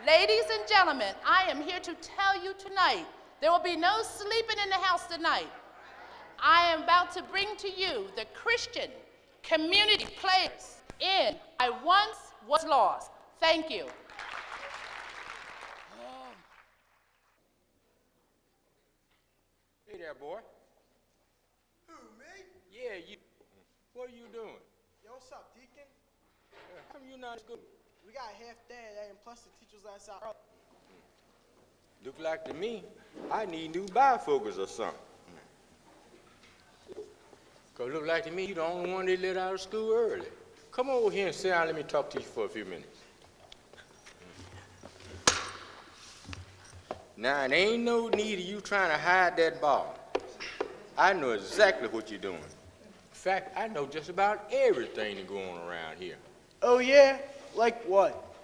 Ladies and gentlemen, I am here to tell you tonight, there will be no sleeping in the house tonight. I am about to bring to you the Christian community players in I Once Was Lost. Thank you. Hey there, boy. Who, me? Yeah, you. What are you doing? Yo, what's up, Deacon? How come you not in school? We got a half day today, and plus the teachers let us out early. Look like to me, I need new bifocals or something. Cause look like to me, you the only one they let out of school early. Come over here and sit down. Let me talk to you for a few minutes. Now, there ain't no need of you trying to hide that ball. I know exactly what you're doing. In fact, I know just about everything that's going on around here. Oh, yeah? Like what?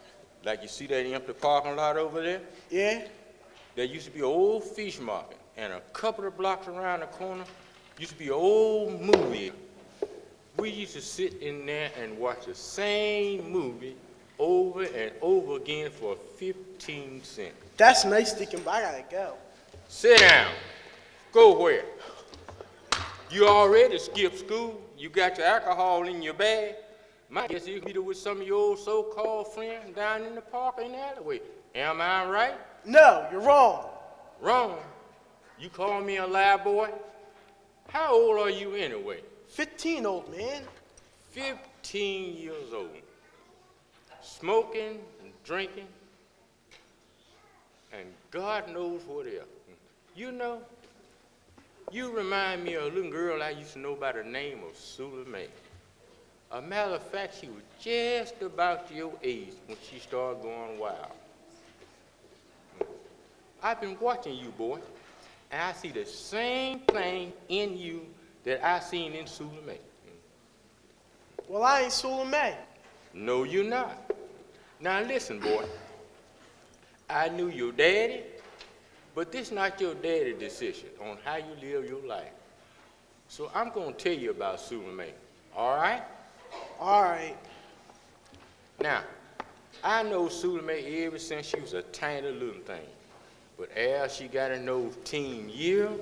Like you see that empty parking lot over there? Yeah? There used to be an old fish market, and a couple of blocks around the corner used to be an old movie. We used to sit in there and watch the same movie over and over again for 15 cents. That's nice, Deacon, but I gotta go. Sit down. Go where? You already skipped school. You got your alcohol in your bag. My guess you can be with some of your old so-called friends down in the park or in the alleyway. Am I right? No, you're wrong. Wrong. You call me a lie, boy? How old are you anyway? 15, old man. 15 years old. Smoking and drinking, and God knows what else. You know, you remind me of a little girl I used to know by the name of Sula Mae. A matter of fact, she was just about your age when she started going wild. I've been watching you, boy, and I see the same thing in you that I seen in Sula Mae. Well, I ain't Sula Mae. No, you're not. Now listen, boy. I knew your daddy, but this not your daddy's decision on how you live your life. So I'm gonna tell you about Sula Mae, all right? All right. Now, I know Sula Mae ever since she was a tiny little thing. But as she got in those teen years,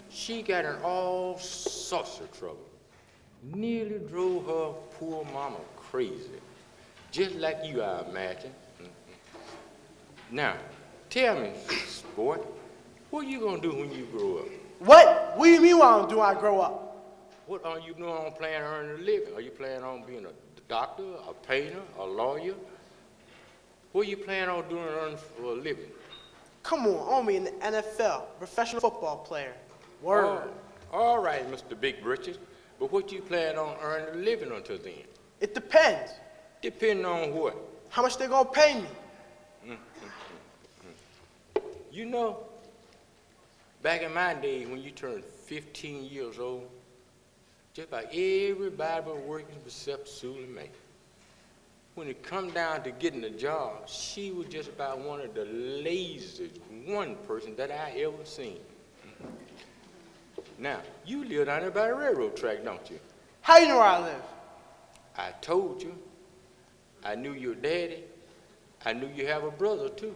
she got in all sorts of trouble. Nearly drove her poor mama crazy. Just like you, I imagine. Now, tell me, boy, what are you gonna do when you grow up? What? What do you mean what I'm doing when I grow up? What are you doing on planning on earning a living? Are you planning on being a doctor, a painter, a lawyer? What are you planning on doing earning for a living? Come on, I'm in the NFL, professional football player. Word. All right, Mr. Big Britches, but what you plan on earning a living until then? It depends. Depending on what? How much they gonna pay me? You know, back in my day when you turned 15 years old, just about everybody was working except Sula Mae. When it come down to getting a job, she was just about one of the laziest one person that I ever seen. Now, you live down there by the railroad track, don't you? How you know where I live? I told you. I knew your daddy. I knew you have a brother, too.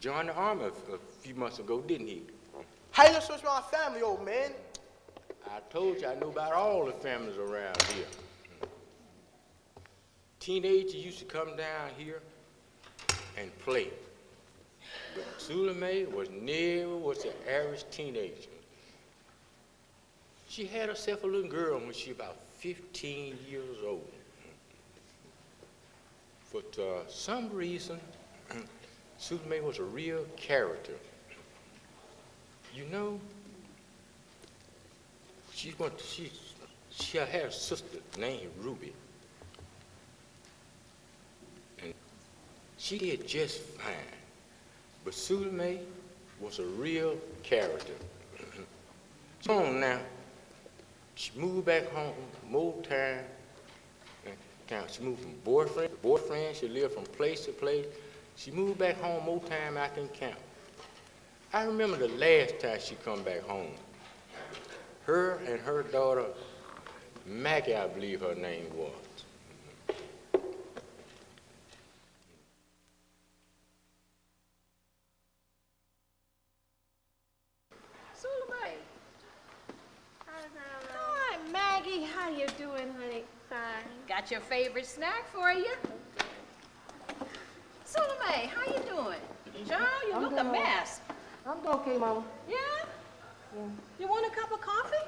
Joined the army a few months ago, didn't he? How you know so much about my family, old man? I told you I knew about all the families around here. Teenagers used to come down here and play. But Sula Mae was never an average teenager. She had herself a little girl when she was about 15 years old. But some reason, Sula Mae was a real character. You know, she had a sister named Ruby. And she did just fine. But Sula Mae was a real character. So on now, she moved back home, more time. She moved from boyfriend to boyfriend. She lived from place to place. She moved back home more time I can count. I remember the last time she come back home. Her and her daughter, Maggie, I believe her name was. got your favorite snack for you. Salome, how you doing? John, you look a mess. I'm doing okay, Mama. Yeah? You want a cup of coffee?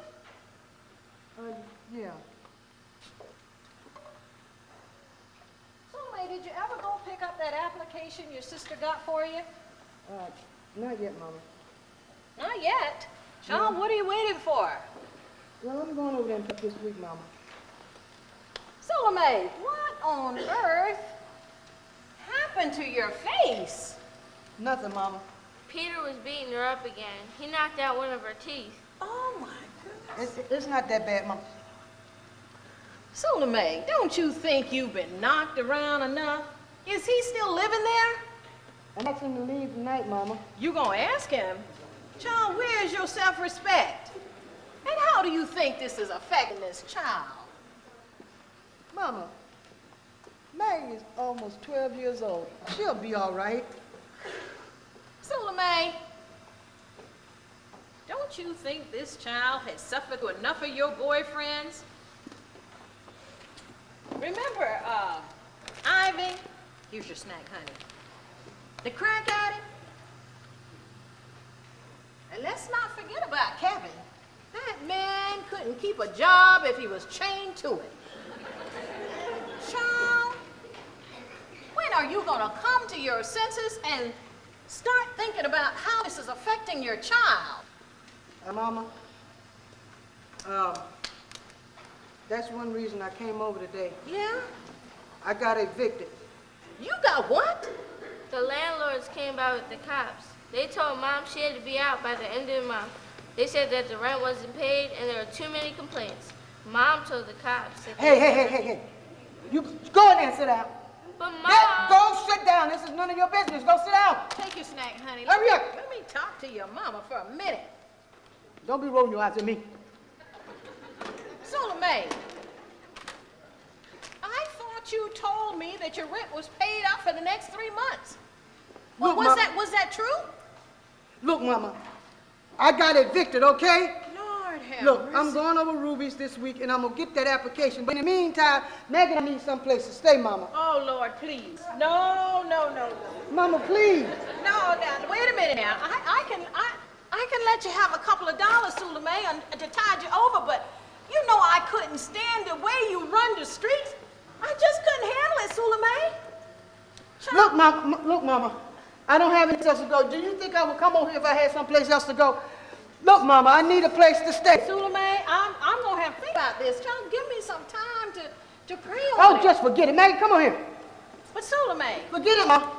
Yeah. Salome, did you ever go pick up that application your sister got for you? Not yet, Mama. Not yet. John, what are you waiting for? Well, I'm going over there and pick this week, Mama. Salome, what on earth happened to your face? Nothing, Mama. Peter was beating her up again. He knocked out one of her teeth. Oh my goodness. It's not that bad, Mama. Salome, don't you think you've been knocked around enough? Is he still living there? I'm asking him to leave tonight, Mama. You gonna ask him? John, where's your self-respect? And how do you think this is affecting this child? Mama, Maggie is almost 12 years old. She'll be all right. Salome, don't you think this child has suffered through enough of your boyfriends? Remember, Ivy? Here's your snack, honey. The crack addict? And let's not forget about Kevin. That man couldn't keep a job if he was chained to it. Child, when are you gonna come to your senses and start thinking about how this is affecting your child? Mama, that's one reason I came over today. Yeah? I got evicted. You got what? The landlords came by with the cops. They told Mom she had to be out by the end of the month. They said that the rent wasn't paid and there were too many complaints. Mom told the cops that Hey. You go in there and sit down. But Mom... Go sit down. This is none of your business. Go sit down. Take your snack, honey. Hurry up. Let me talk to your mama for a minute. Don't be rolling your eyes at me. Salome, I thought you told me that your rent was paid up for the next 3 months. Well, Look, was that true? Look, Mama, I got evicted, okay? Lord have Look, mercy. I'm going over Ruby's this week, and I'm going to get that application. But in the meantime, Maggie, I need someplace to stay, Mama. Oh, Lord, please. No. Mama, please. No, now, wait a minute now. I can let you have a couple of dollars, Salome, to tide you over, but you know I couldn't stand the way you run the streets. I just couldn't handle it, Salome. Look, Mama, I don't have any else to go. Do you think I would come over here if I had someplace else to go? Look, Mama, I need a place to stay. Salome, I'm going to have to think about this. John, give me some time to pray on it. Oh, just forget it. Maggie, come on here. But Salome, Forget it, Mama.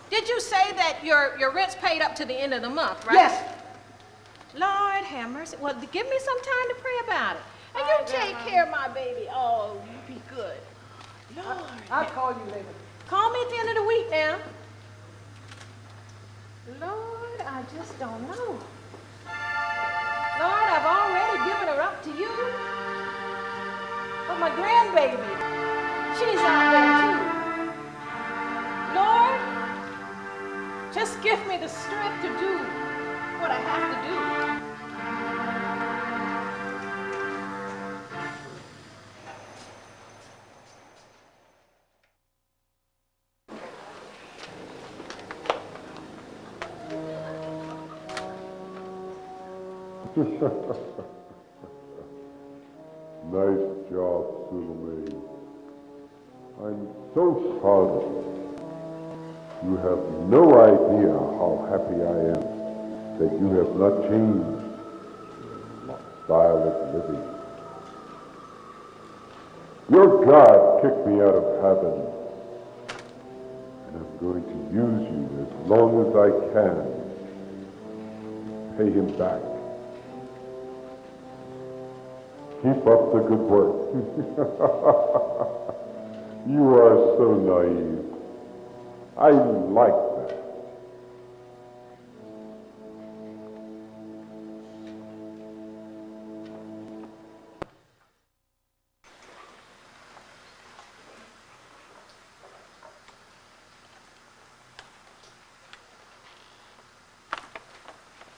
did you say that your rent's paid up to the end of the month, right? Yes. Lord have mercy. Well, give me some time to pray about it. And you take care of my baby. Oh, you be good. Lord. I'll call you later. Call me at the end of the week now. Lord, I just don't know. Lord, I've already given her up to you. But my grandbaby, she's out there too. Lord, just give me the strength to do what I have to do. Nice job, Salome. I'm so proud of you. You have no idea how happy I am that you have not changed your style of living. Your God kicked me out of heaven, and I'm going to use you as long as I can to pay him back. Keep up the good work. You are so naive. I like that.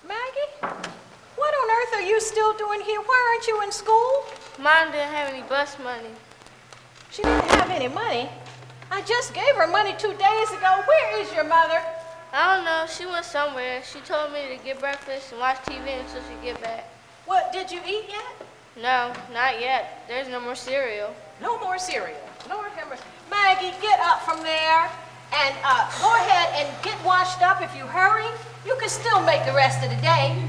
Maggie, what on earth are you still doing here? Why aren't you in school? Mom didn't have any bus money. She She didn't have any money. I just gave her money 2 days ago. Where is your mother? I don't know. She went somewhere. She told me to get breakfast and watch TV until she get back. What, did you eat yet? No, not yet. There's no more cereal. No more cereal. Lord have mercy. Maggie, get up from there and go ahead and get washed up. If you hurry, you can still make the rest of the day.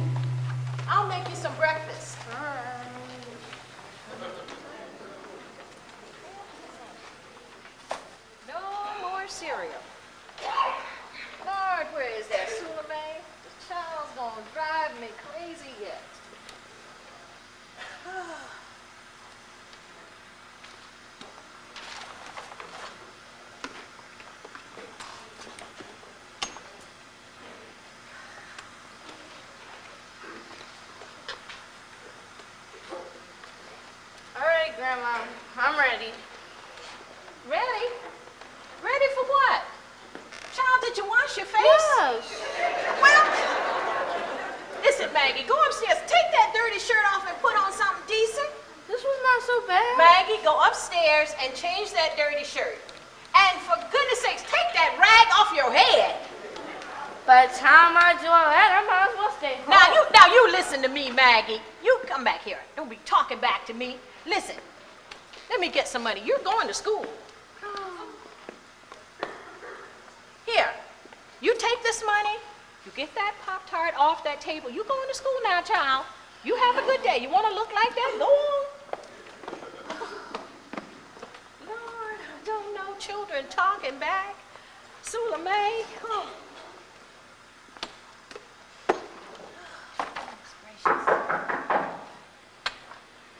I'll make you some breakfast. No more cereal. Lord, where is that Suleiman? The child's gonna drive me crazy yet. All right, Grandma. I'm ready. Ready? Ready for what? Child, did you wash your face? Yes. Well, listen, Maggie, go upstairs. Take that dirty shirt off and put on something decent. This was not so bad. Maggie, go upstairs and change that dirty shirt. And for goodness sakes, take that rag off your head. By the time I do all that, I might as well stay home. Now you listen to me, Maggie. You come back here. Don't be talking back to me. Listen, let me get some money. You're going to school. Here, you take this money, you get that Pop-Tart off that table. You going to school now, child. You have a good day. You want to look like that? Go on. Lord, I don't know children talking back. Suleiman, oh. Goodness gracious.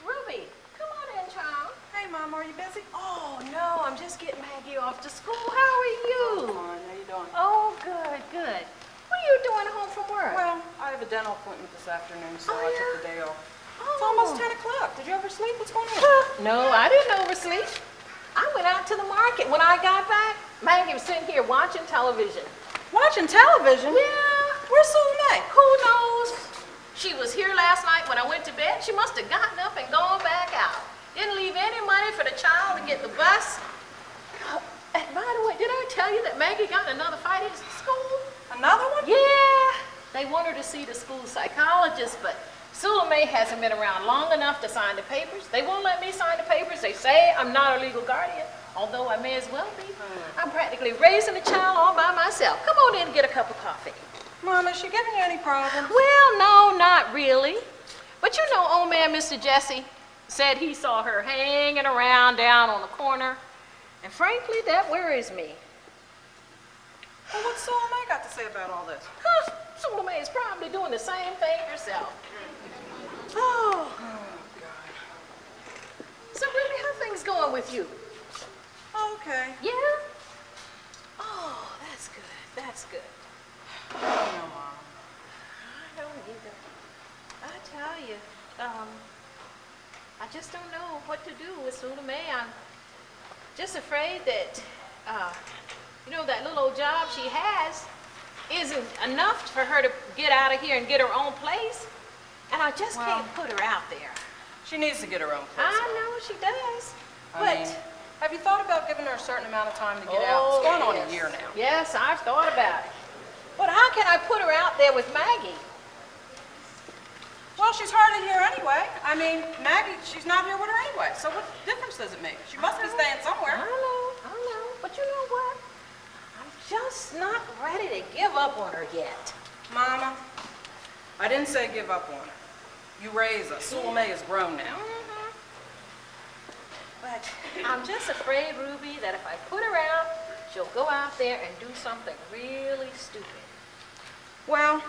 Ruby, come on in, child. Hey, Mom, are you busy? Oh, no, I'm just getting Maggie off to school. How are you? Fine, how you doing? Oh, good, good. What are you doing home from work? Well, I have a dental appointment this afternoon, so I took the day off. Oh. It's almost 10 o'clock. Did you oversleep? What's going on? No, I didn't oversleep. I went out to the market. When I got back, Maggie was sitting here watching television. Watching television? Yeah. Where's Suleiman? Who knows? She was here last night when I went to bed. She must have gotten up and gone back out. Didn't leave any money for the child to get the bus. And by the way, did I tell you that Maggie got another fight at school? Another one? Yeah. They want her to see the school psychologist, but Suleiman hasn't been around long enough to sign the papers. They won't let me sign the papers. They say I'm not a legal guardian, although I may as well be. I'm practically raising the child all by myself. Come on in and get a cup of coffee. Mom, is she giving you any problems? Well, no, not really. But you know, old man Mr. Jesse said he saw her hanging around down on the corner. And frankly, that worries me. Well, what's Suleiman got to say about all this? Huh, Suleiman is probably doing the same thing herself. Oh. So, Ruby, how things going with you? Oh, okay. Yeah? Oh, that's good. That's good. I don't know, Mom. I don't either. I tell you, I just don't know what to do with Suleiman. I'm just afraid that, that little old job she has isn't enough for her to get out of here and get her own place. And I just can't put her out there. She needs to get her own place. I know she does. I mean, have you thought about giving her a certain amount of time to get out? It's going on a year now. Yes, I've thought about it. But how can I put her out there with Maggie? Well, she's hardly here anyway. I mean, Maggie, she's not here with her anyway. So what difference does it make? She must be staying somewhere. I know. But you know what? I'm just not ready to give up on her yet. Mama, I didn't say give up on her. You raise us. Suleiman is grown now. But I'm just afraid, Ruby, that if I put her out, she'll go out there and do something really stupid. Well,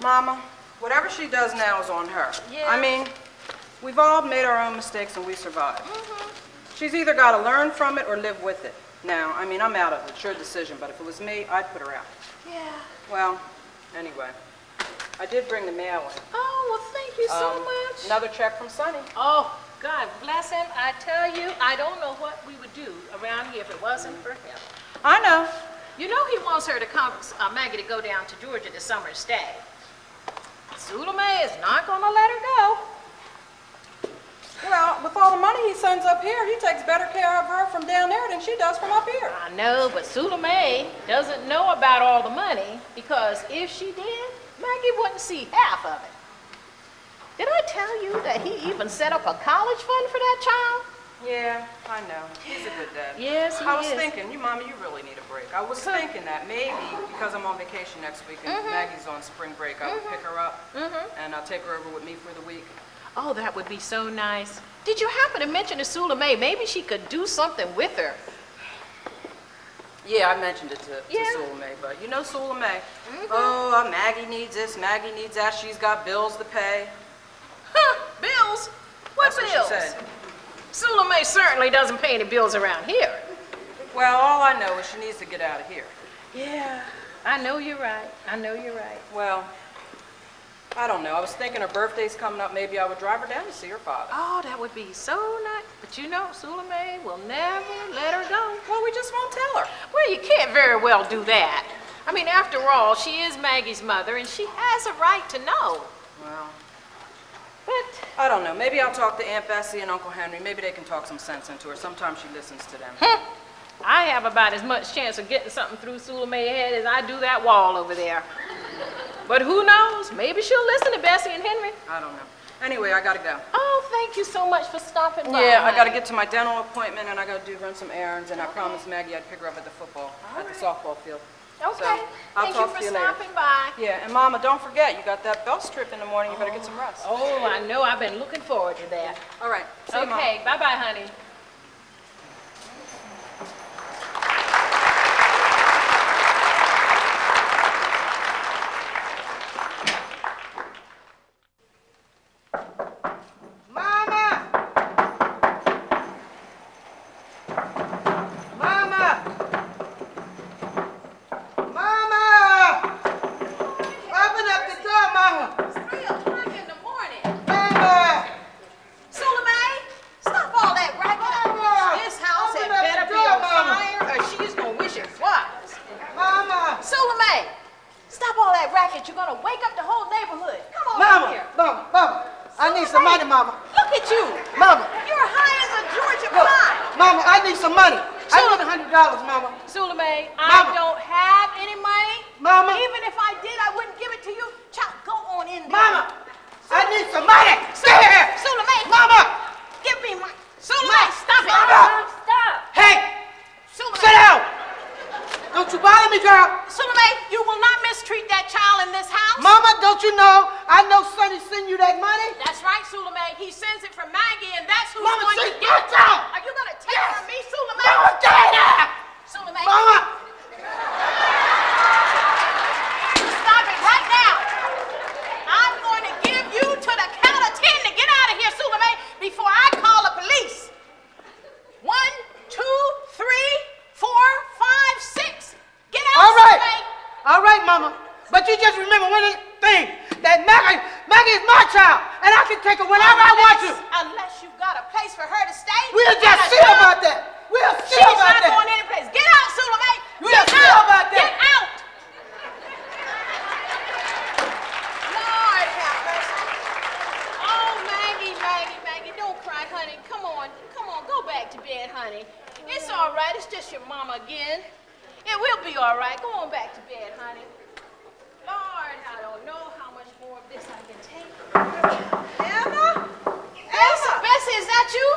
Mama, whatever she does now is on her. Yeah. I mean, we've all made our own mistakes and we survived. She's either got to learn from it or live with it. Now, I mean, I'm out of it. It's your decision, but if it was me, I'd put her out. Yeah. Well, anyway, I did bring the mail in. Oh, well, thank you so much. Another check from Sonny. Oh, God bless him. I tell you, I don't know what we would do around here if it wasn't for him. I know. You know he wants her to come, Maggie, to go down to Georgia this summer and stay. Suleiman is not going to let her go. Well, Well, with all the money he sends up here, he takes better care of her from down there than she does from up here. I know, but Sula Mae doesn't know about all the money because if she did, Maggie wouldn't see half of it. Did I tell you that he even set up a college fund for that child? Yeah, I know. He's a good dad. Yes, he I was is. thinking, Mama, you really need a break. I was thinking that maybe because I'm on vacation next week and Maggie's on spring break, I would pick her up and I'll take her over with me for the week. Oh, that would be so nice. Did you happen to mention to Sula Mae maybe she could do something with her? Yeah, I mentioned it to Yeah. Sula Mae, but you know Sula Mae. Oh, Maggie needs this, Maggie needs that. She's got bills to pay. Huh, bills? What That's bills? what she said. Sula Mae certainly doesn't pay any bills around here. Well, all I know is she needs to get out of here. Yeah, I know you're right. I know you're right. Well, I don't know. I was thinking her birthday's coming up. Maybe I would drive her down to see her father. Oh, that would be so nice. But you know, Sula Mae will never let her go. Well, we just won't tell her. Well, you can't very well do that. I mean, after all, she is Maggie's mother, and she has a right to know. Well, But I don't know. Maybe I'll talk to Aunt Bessie and Uncle Henry. Maybe they can talk some sense into her. Sometimes she listens to them. I have about as much chance of getting something through Sula Mae's head as I do that wall over there. But who knows? Maybe she'll listen to Bessie and Henry. I don't know. Anyway, I gotta go. Oh, thank you so much for stopping by. Yeah, I gotta honey. get to my dental appointment and I gotta run some errands. And I promised Maggie I'd pick her up at the softball field. Okay. So, I'll Thank talk you for to you later. stopping by. Yeah, and Mama, don't forget, you got that bell strip in the morning. You better get some rest. Oh, I know. I've been looking forward to that. All right. See you, Mama. Okay. Bye-bye, honey. Mama! Mama! Mama! Open up the door, Mama! It's 3 o'clock in the morning. Mama! Sula Mae, stop all that racket. Mama! This house Open had up better the be door, on Mama. fire or she's gonna wish it was. Mama! Sula Mae, stop all that racket. You're gonna wake up the whole neighborhood. Come on Mama! in here. Mama! I need some money, Mama. Look at you. Mama! You're high as a Georgia Look, pine. Mama, I need some money. I need $100, Mama. Sula Mae, Mama. I don't have any money. Mama. Even if I did, I wouldn't give it to you. Child, go on in there. Mama! I need some money! Stay here! Sula Mae. Mama! Give me my... Sula Mae, stop it. Mama. Stop. Hey! Sula Sit Mae. down! Don't you bother me, girl! Sula Mae, you will not mistreat that child in this house. Mama, don't you know I know Sonny send you that money? That's right, Sula Mae. He sends it from Maggie, and that's who's Mama, going to she's get my it. child. Are you going to take Yes. it from me, Sula Mae? Mama, get here! Sula Mae, Mama! stop it right now. I'm going to give you to the count of 10 to get out of here, Sula Mae, before I call the police. 1, 2, 3, 4, 5, 6. Get out, All right. Sula Mae. All right, Mama. But you just remember one thing, that Maggie is my child, and I can take her whenever I want to. Unless you've got a place for her to stay. We'll and just a see job. about that. We'll see She's about not that. going any place. Get out, Sula Mae. We'll Get see out. about that. Get out. Lord have mercy. Oh, Maggie, don't cry, honey. Come on, go back to bed, honey. It's all right. It's just your mama again. It will be all right. Go on back to bed, honey. Lord, I don't know how much more of this I can take. Emma? Bessie, is that you?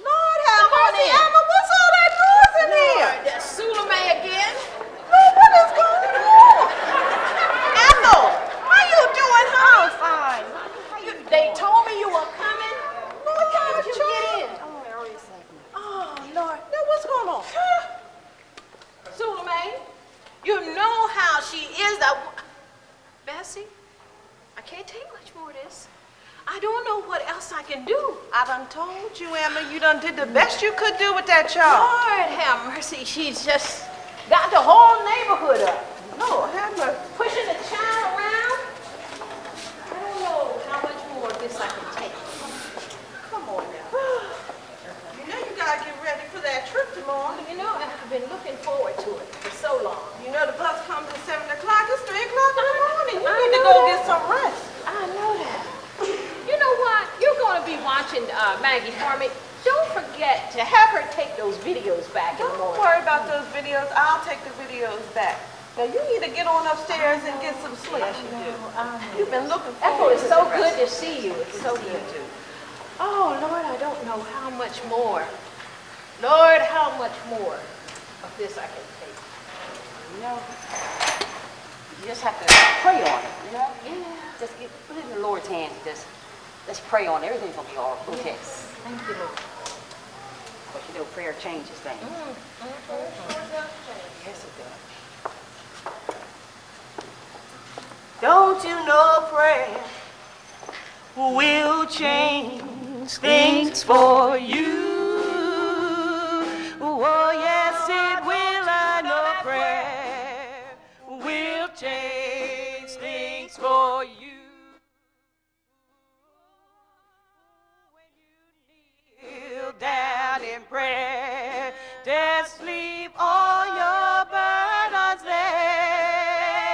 Lord have mercy, Emma, what's all that noise in here? That's Sula Mae again. Lord, what is going on? Ethel, how you doing, huh? I'm fine. They told me you were coming. Lord, how did you get in? Oh, Lord. Now, what's going on? Sula Mae, you know how she is. Bessie, I can't take much more of this. I don't know what else I can do. I done told you, Emma, you done did the best you could do with that child. Lord have mercy, she's just got the whole neighborhood up. Lord, have mercy. Pushing the child around. I don't know how much more of this I can take. Come on now. You know you gotta get ready for that trip tomorrow. You know, I've been looking forward to it for so long. You know the bus comes at 7 o'clock. It's 3 o'clock in the morning. You I need to know go that. get some rest. I know that. You know what? You're going to be watching Maggie Hart those videos back in the Don't morning. worry about those videos. I'll take the videos back. Now you need to get on upstairs and get some sleep. Yes, you do. You've been looking Ethel, forward it's to so the good rest. to see you. It's so good. Oh, Lord, I don't know how much more. Lord, how much more of this I can take. You know, you just have to pray on it, you know? Yeah. Just put it in the Lord's hands. Let's pray on it. Everything's going to be all right. Okay. Thank you, Lord. Of course, you know prayer changes things. Yes, it does. Don't you know prayer will change things for you? Oh, yes, it will. I know prayer will change things for you. When you kneel down in prayer, just leave all your burdens there.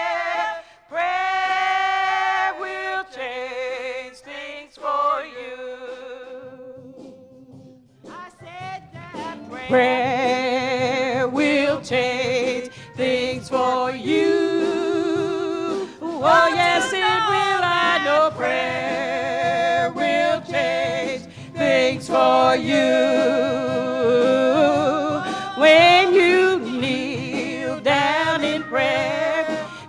Prayer will change things for you. I said that prayer will change things for you. Oh, yes, it will. I know prayer will change things for you. When you kneel down in prayer,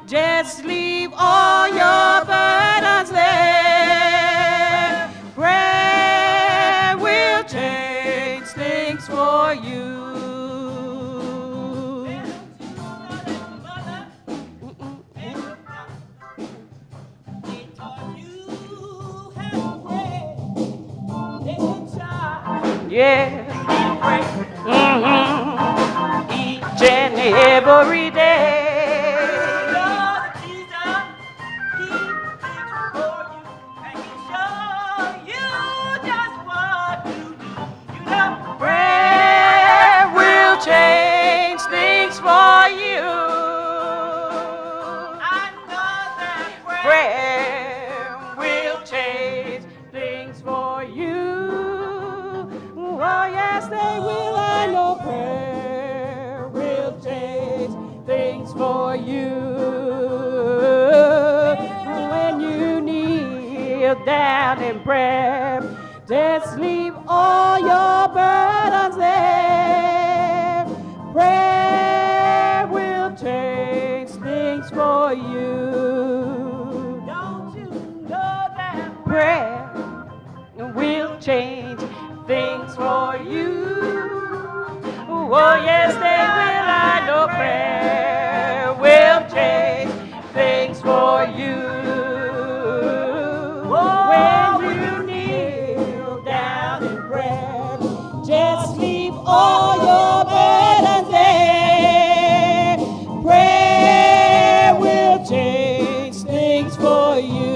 just leave all your burdens there. Prayer will change things for you. Yeah. Each and every day. Lord Jesus, He thinks for you, and He show you just what to do. You know, prayer will change things for you. I know that prayer will change things for you. Oh, yes, they will. I know prayer will change things for you. When you kneel down in prayer, just leave all your burdens there. Prayer will change things for you. Don't you know that prayer will change things for you? Oh, yes, they will. I know prayer will change things for you. When you kneel down in prayer, just leave all your burdens there. Prayer will change things for you.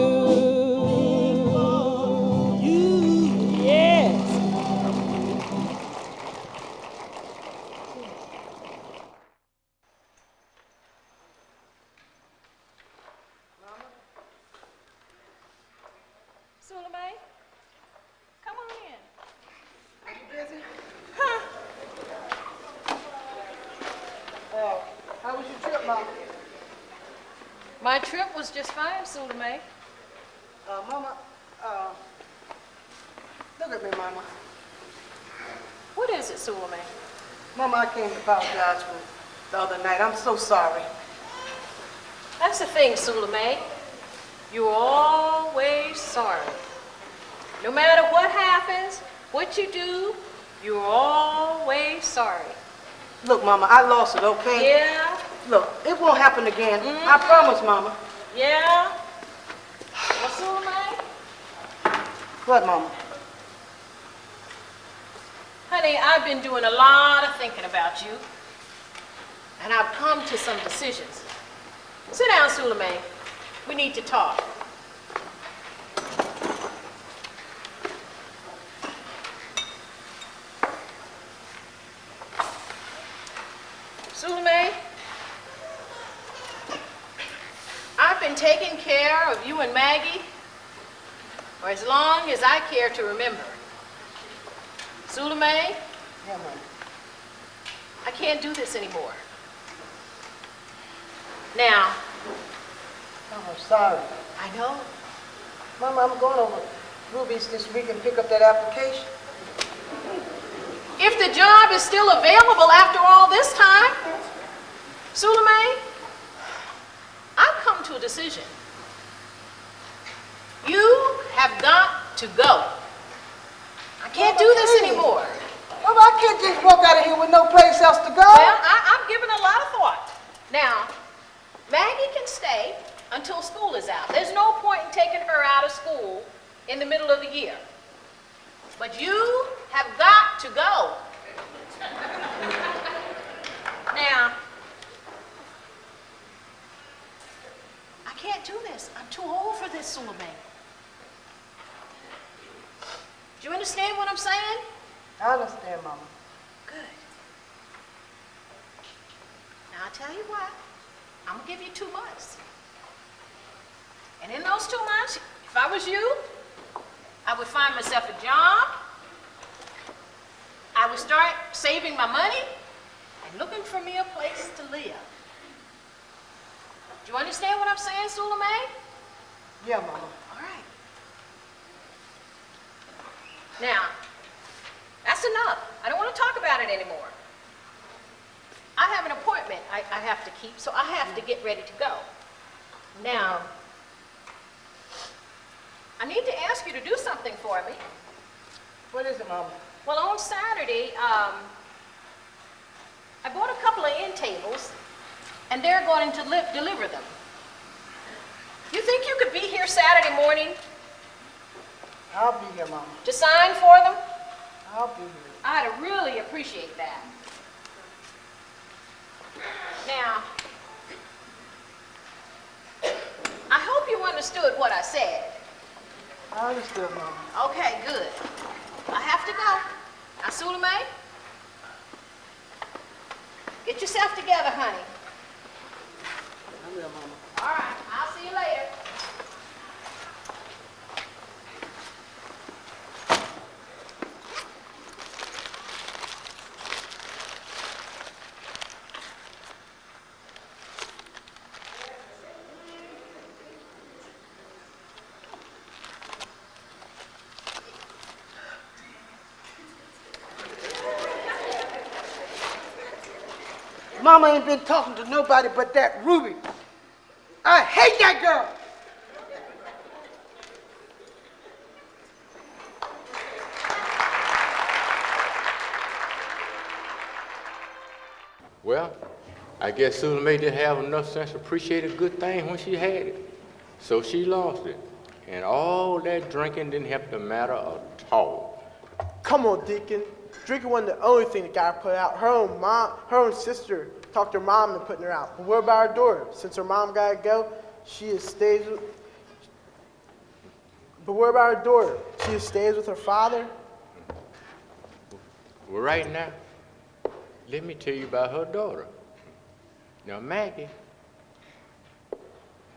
Yes. Sulamay, come on in. Are you busy? How was your trip, Mama? My trip was just fine, Sulamay. Mama, look at me, Mama. What is it, Sulamay? Mama, I came to apologize for the other night. I'm so sorry. That's the thing, Sulamay. You're always sorry. No matter what happens, what you do, you're always sorry. Look, Mama, I lost it, okay? Yeah? Look, it won't happen again. I promise, Mama. Yeah? Well, Sulamay? What, Mama? Honey, I've been doing a lot of thinking about you, and I've come to some decisions. Sit down, Sulamay. We need to talk. Sulamay, I've been taking care of you and Maggie for as long as I care to remember. Sulamay, Yeah, Mama. I can't do this anymore. Now, Oh, I'm sorry. I know. Mama, I'm going over Ruby's this week and pick up that application. If the job is still available after all this time, Suleiman, I've come to a decision. You have got to go. I can't do this anymore. Mama, I can't just walk out of here with no place else to go. Well, I've given a lot of thought. Now, Maggie can stay until school is out. There's no point in taking her out of school in the middle of the year. But you have got to go. Now, I can't do this. I'm too old for this, Suleiman. Do you understand what I'm saying? I understand, Mama. Good. Now, I'll tell you what. I'm going to give you 2 months. And in those 2 months, if I was you, I would find myself a job. I would start saving my money and looking for me a place to live. Do you understand what I'm saying, Suleiman? Yeah, Mama. All right. Now, that's enough. I don't want to talk about it anymore. I have an appointment I have to keep, so I have to get ready to go. Now, I need to ask you to do something for me. What is it, Mama? Well, on Saturday, I bought a couple of end tables, and they're going to deliver them. You think you could be here Saturday morning I'll be here, Mama. to sign for them? I'll be here. I'd really appreciate that. Now, I hope you understood what I said. I understood, Mama. Okay, good. I have to go. Now, Suleiman, get yourself together, honey. I will, Mama. All right, I'll see you later. Mama ain't been talking to nobody but that Ruby. I hate that girl. Well, I guess Susan May didn't have enough sense to appreciate a good thing when she had it. So she lost it. And all that drinking didn't help the matter at all. Come on, Deacon. Drinking wasn't the only thing that got her put out. Her own sister talked her mom into putting her out. But what about her daughter? Since her mom got to go, she just stays with... But what about her daughter? She just stays with her father? Well, right now, let me tell you about her daughter. Now, Maggie,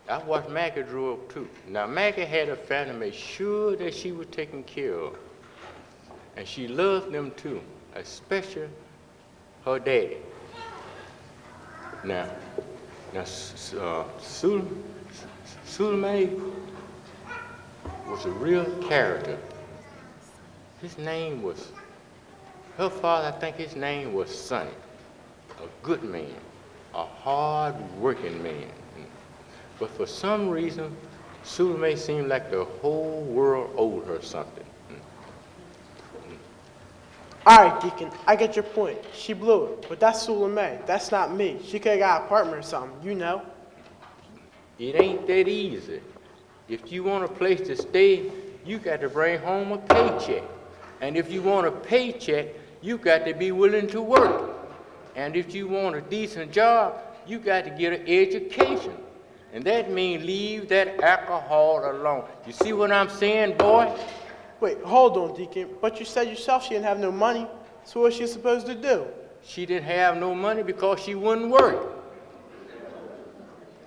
I watched Maggie grow up too. Now, Maggie had a family made sure that she was taken care of. And she loved them too, especially her daddy. Now, Suleiman was a real character. His name was, her father, I think his name was Sonny, a good man, a hard-working man. But for some reason, Suleiman seemed like the whole world owed her something. All right, Deacon, I get your point. She blew it, but that's Suleiman. That's not me. She could have got an apartment or something, you know. It ain't that easy. If you want a place to stay, you got to bring home a paycheck. And if you want a paycheck, you got to be willing to work. And if you want a decent job, you got to get an education. And that means leave that alcohol alone. You see what I'm saying, boy? Wait, hold on, Deacon. But you said yourself she didn't have no money. So what's she supposed to do? She didn't have no money because she wouldn't work.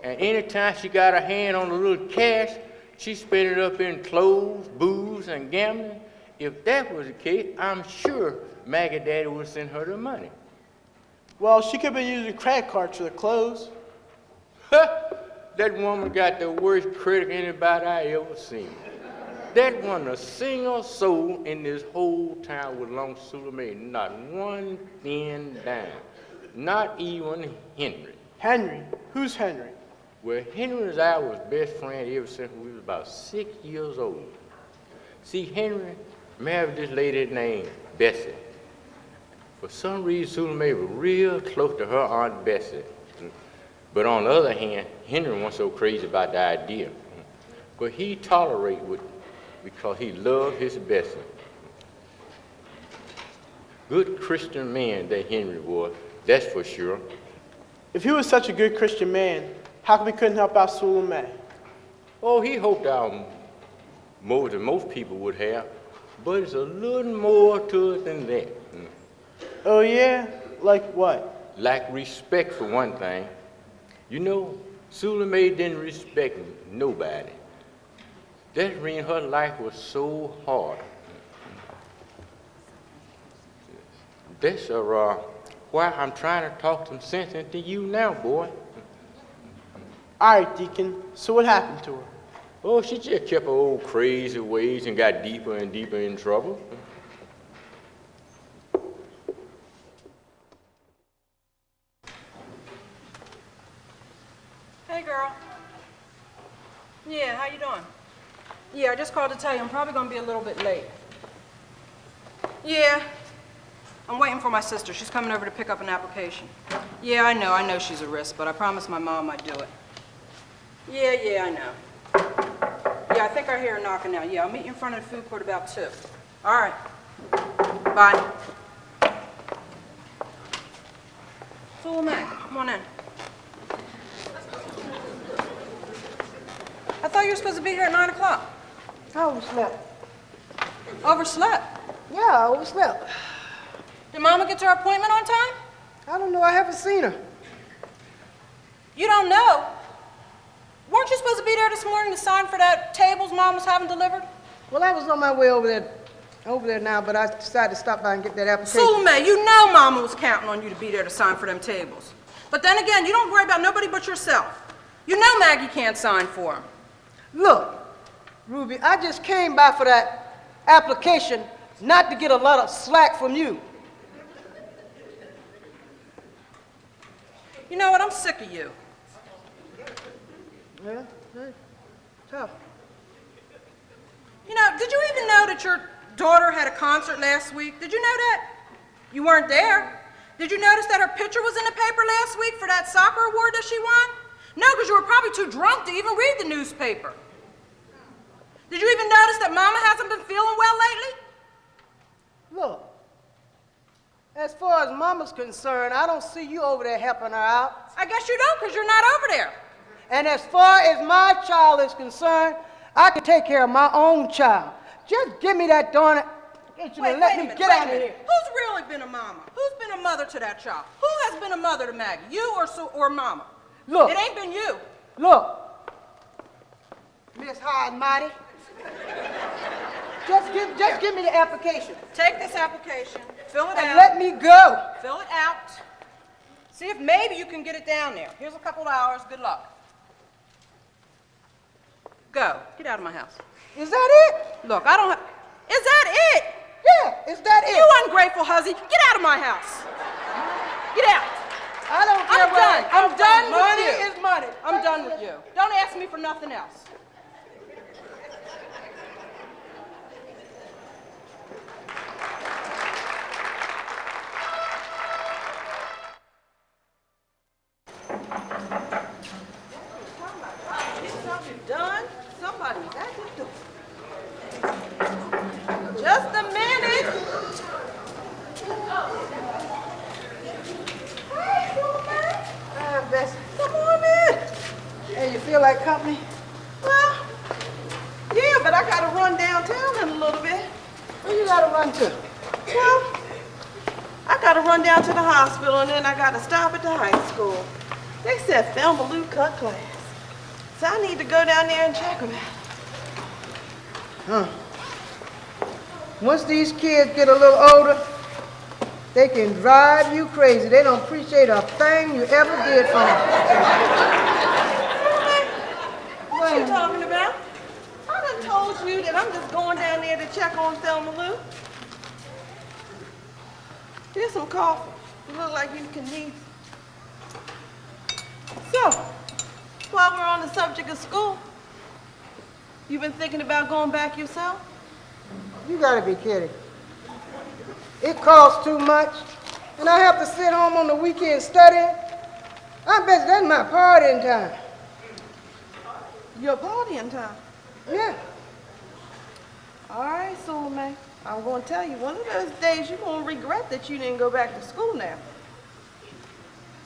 And anytime she got her hand on a little cash, she spent it up in clothes, booze, and gambling. If that was the case, I'm sure Maggie Daddy would send her the money. Well, she could have been using credit cards for the clothes. That woman got the worst credit anybody I ever seen. That wasn't a single soul in this whole town with Long Sulamay, not one thin dime, not even Henry. Henry? Who's Henry? Well, Henry and I was best friends ever since we was about 6 years old. See, Henry married this lady named Bessie. For some reason, Sulamay was real close to her Aunt Bessie. But on the other hand, Henry wasn't so crazy about the idea. But he tolerated it because he loved his Bessie. Good Christian man that Henry was, that's for sure. If he was such a good Christian man, how come he couldn't help out Sulamay? Oh, he hoped out more than most people would have, but it's a little more to it than that. Oh yeah? Like what? Like respect for one thing. You know, Sulamay didn't respect nobody. That reason her life was so hard. That's why I'm trying to talk some sense into you now, boy. All right, Deacon. So what happened to her? Oh, she just kept her old crazy ways and got deeper and deeper in trouble. Hey, girl. Yeah, how you doing? Yeah, I just called to tell you I'm probably going to be a little bit late. Yeah, I'm waiting for my sister. She's coming over to pick up an application. Yeah, I know she's a risk, but I promised my mom I'd do it. Yeah, I know. Yeah, I think I hear her knocking now. Yeah, I'll meet you in front of the food court about 2. All right. Bye. Sulamay, come on in. I thought you were supposed to be here at 9 o'clock. I overslept. Overslept? Yeah, I overslept. Did Mama get to her appointment on time? I don't know. I haven't seen her. You don't know? Weren't you supposed to be there this morning to sign for that tables Mom was having delivered? Well, I was on my way over there now, but I decided to stop by and get that application. Sulamay, you know Mama was counting on you to be there to sign for them tables. But then again, you don't worry about nobody but yourself. You know Maggie can't sign for them. Look, Ruby, I just came by for that application not to get a lot of slack from you. You know what? I'm sick of you. Yeah, tough. You know, did you even know that your daughter had a concert last week? Did you know that? You weren't there. Did you notice that her picture was in the paper last week for that soccer award that she won? No, because you were probably too drunk to even read the newspaper. Did you even notice that Mama hasn't been feeling well lately? Look, as far as Mama's concerned, I don't see you over there helping her out. I guess you don't, because you're not over there. And as far as my child is concerned, I can take care of my own child. Just give me that darn application and let me get out of here. Who's really been a mama? Who's been a mother to that child? Who has been a mother to Maggie? You or Mama? Look. It ain't been you. Look, Miss High and Mighty, just give me the application. Take this application, fill it out. And let me go. Fill it out. See if maybe you can get it down there. Here's a couple of hours. Good luck. Go. Get out of my house. Is that it? Look, I don't have... Is that it? Yeah, is that it? You ungrateful hussy. Get out of my house. Get out. I don't care I'm done. I'm done with you. Money is money. I'm done with you. Don't ask me for nothing else. Done? Somebody got to do it. Just a minute. Hi, Bessie. Come on in. Hey, you feel like company? Well, yeah, but I gotta run downtown in a little bit. Where you gotta run to? Well, I gotta run down to the hospital and then I gotta stop at the high school. They said Thelma Lou cut class. So I need to go down there and check them out. Huh. Once these kids get a little older, They can drive you crazy. They don't appreciate a thing you ever did for them. What you talking about? I done told you that I'm just going down there to check on Thelma Lou. Here's some coffee. You look like you can need. So, while we're on the subject of school, you been thinking about going back yourself? You gotta be kidding. It costs too much, and I have to sit home on the weekend studying. I bet that's my partying time. Your partying time? Yeah. All right, Suleiman. I'm going to tell you, one of those days you're going to regret that you didn't go back to school now.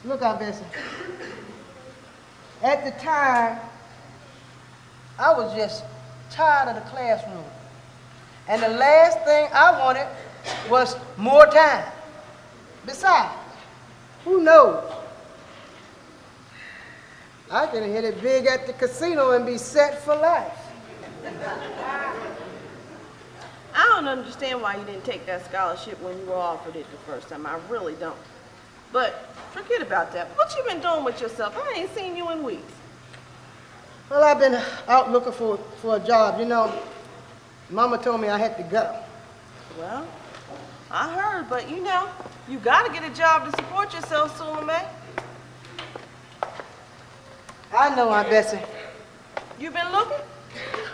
Look out, Bessie. At the time, I was just tired of the classroom. And the last thing I wanted was more time. Besides, who knows? I can hit it big at the casino and be set for life. I don't understand why you didn't take that scholarship when you were offered it the first time. I really don't. But forget about that. What you been doing with yourself? I ain't seen you in weeks. Well, I've been out looking for a job. You know, Mama told me I had to go. Well, I heard, but you know, you got to get a job to support yourself, Suleiman. I know, Aunt Bessie. You been looking?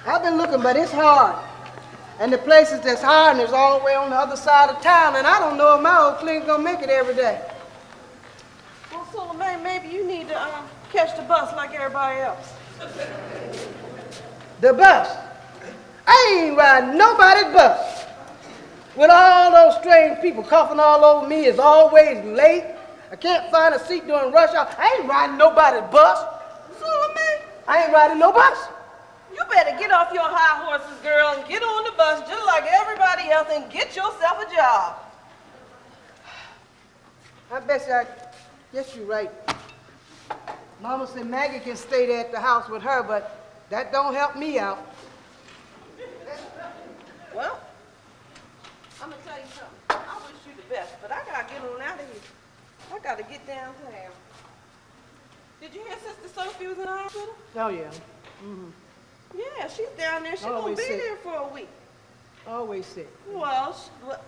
I've been looking, but it's hard. And the places that's hiring is all the way on the other side of town, and I don't know if my old clinic's gonna make it every day. Well, Suleiman, maybe you need to catch the bus like everybody else. The bus? I ain't riding nobody's bus. With all those strange people coughing all over me, is always late. I can't find a seat during rush hour. I ain't riding nobody's bus. Suleiman, I ain't riding no bus. you better get off your high horses, girl, and get on the bus just like everybody else and get yourself a job. I bet you, I guess you're right. Mama said Maggie can stay there at the house with her, but that don't help me out. Well, I'm gonna tell you something. I wish you the best, but I gotta get on out of here. I gotta get downtown. Did you hear Sister Sophie was in the hospital? Oh, yeah. Yeah, she's down there. She's gonna Always be sick. there for a week. Always sick. Well,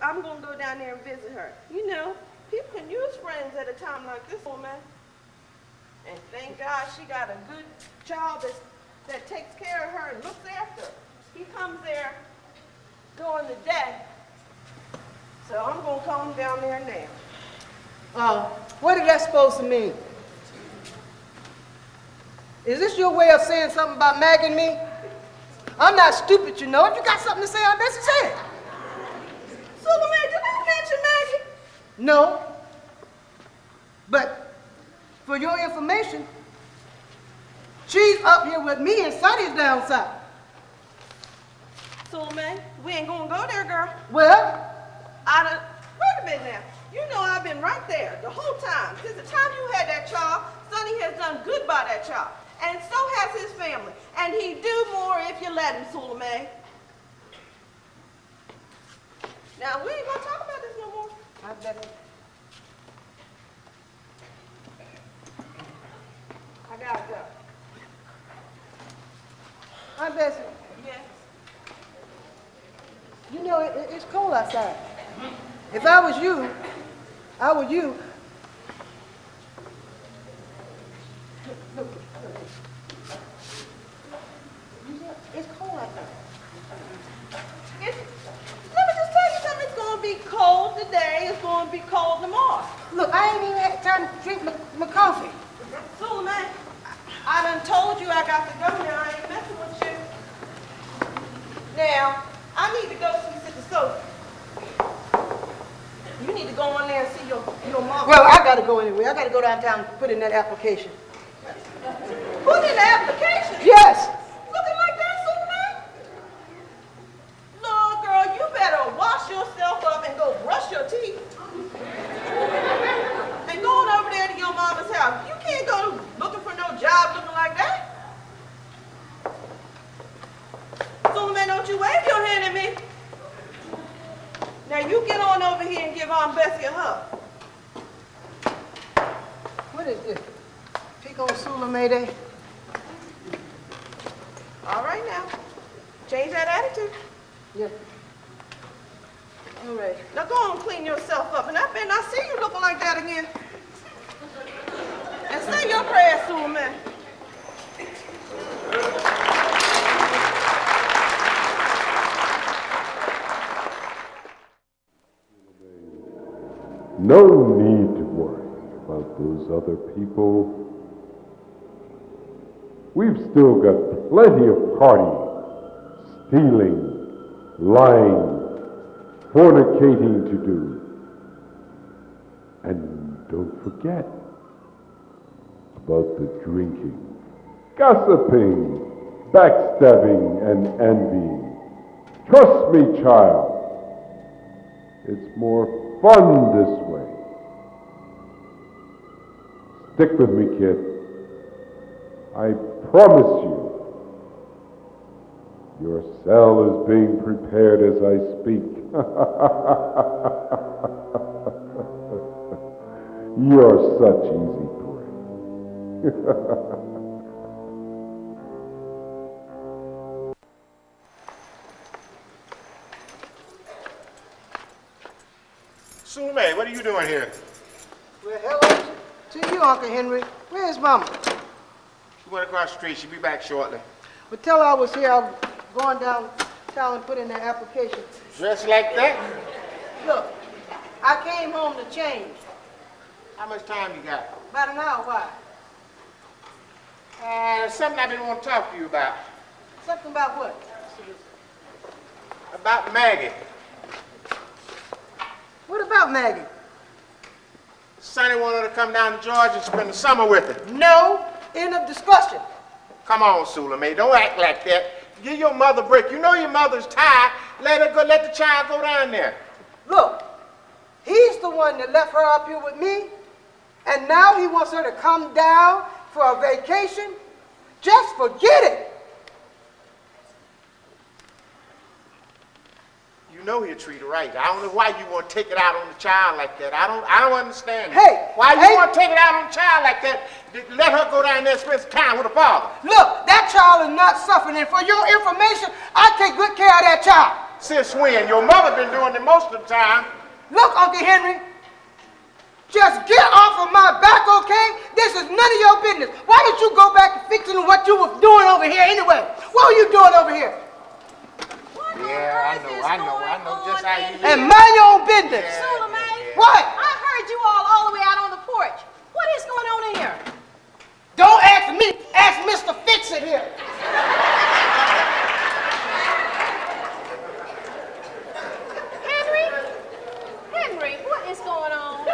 I'm gonna go down there and visit her. You know, people can use friends at a time like this, woman. And thank God she got a good child that takes care of her and looks after her. He comes there during the day, so I'm gonna come down there now. What is that supposed to mean? Is this your way of saying something about Maggie and me? I'm not stupid, you know. If you got something to say, I bet you say it. Suleiman, did I mention Maggie? No. But for your information, she's up here with me and Sonny's down south. Suleiman, we ain't gonna go there, girl. Well, Wait a minute now. You know I've been right there the whole time. Since the time you had that child, Sonny has done good by that child. And so has his family. And he'd do more if you let him, Suleiman. Now, we ain't gonna talk about this no more. I bet. I gotta go. I bet. Yes. You know, it's cold outside. If I was you, It's cold outside. Let me just tell you something. It's gonna be cold today. It's gonna be cold tomorrow. Look, I ain't even had time to drink my coffee. Suleiman, I done told you I got to go now. I ain't messing with you. Now, I need to go see Sister Sophie. You need to go in there and see your mom. Well, I gotta go anyway. I gotta go downtown and put in that application. Put in the application? Yes. Looking like that, Suleiman? No, girl, you better wash yourself up and go brush your teeth. And go on over there to your mama's house. You can't go looking for no job looking like that. Suleiman, don't you wave your hand at me. Now you get on over here and give Aunt Bessie a hug. What is this? Pico Sulamay Day? All right now. Change that attitude. Yeah. All right. Now go on and clean yourself up. And I better not see you looking like that again. And say your prayers, Suleiman. No need to worry about those other people. We've still got plenty of partying, stealing, lying, fornicating to do. And don't forget about the drinking, gossiping, backstabbing, and envying. Trust me, child. It's more fun this way. Stick with me, kid. I promise you, your cell is being prepared as I speak. You're such easy prey. Suleiman, what are you doing here? Well, hello to you, Uncle Henry. Where's Mama? She went across the street. She'll be back shortly. But tell her I was here. I was going downtown and put in that application. Dressed like that? Look, I came home to change. How much time you got? About an hour. Why? There's something I've been wanting to talk to you about. Something about what? About Maggie. What about Maggie? Sonny wanted her to come down to Georgia and spend the summer with her. No. End of discussion. Come on, Suleiman. Don't act like that. Give your mother a break. You know your mother's tired. Let her go. Let the child go down there. Look, he's the one that left her up here with me, and now he wants her to come down for a vacation. Just forget it. You know he'll treat her right. I don't know why you want to take it out on the child like that. I don't understand. Hey, why you want to take it out on the child like that? Let her go down there and spend some time with her father. Look, that child is not suffering, and for your information, I take good care of that child. Since when? Your mother been doing it most of the time. Look, Uncle Henry, just get off of my back, okay? This is none of your business. Why don't you go back to fixing what you was doing over here anyway? What were you doing over here? Yeah, I know just how you And mind your own business. Suleiman, What? I heard you all the way out on the porch. What is going on in here? Don't ask me. Ask Mr. Fix-It here. Henry, what is going on?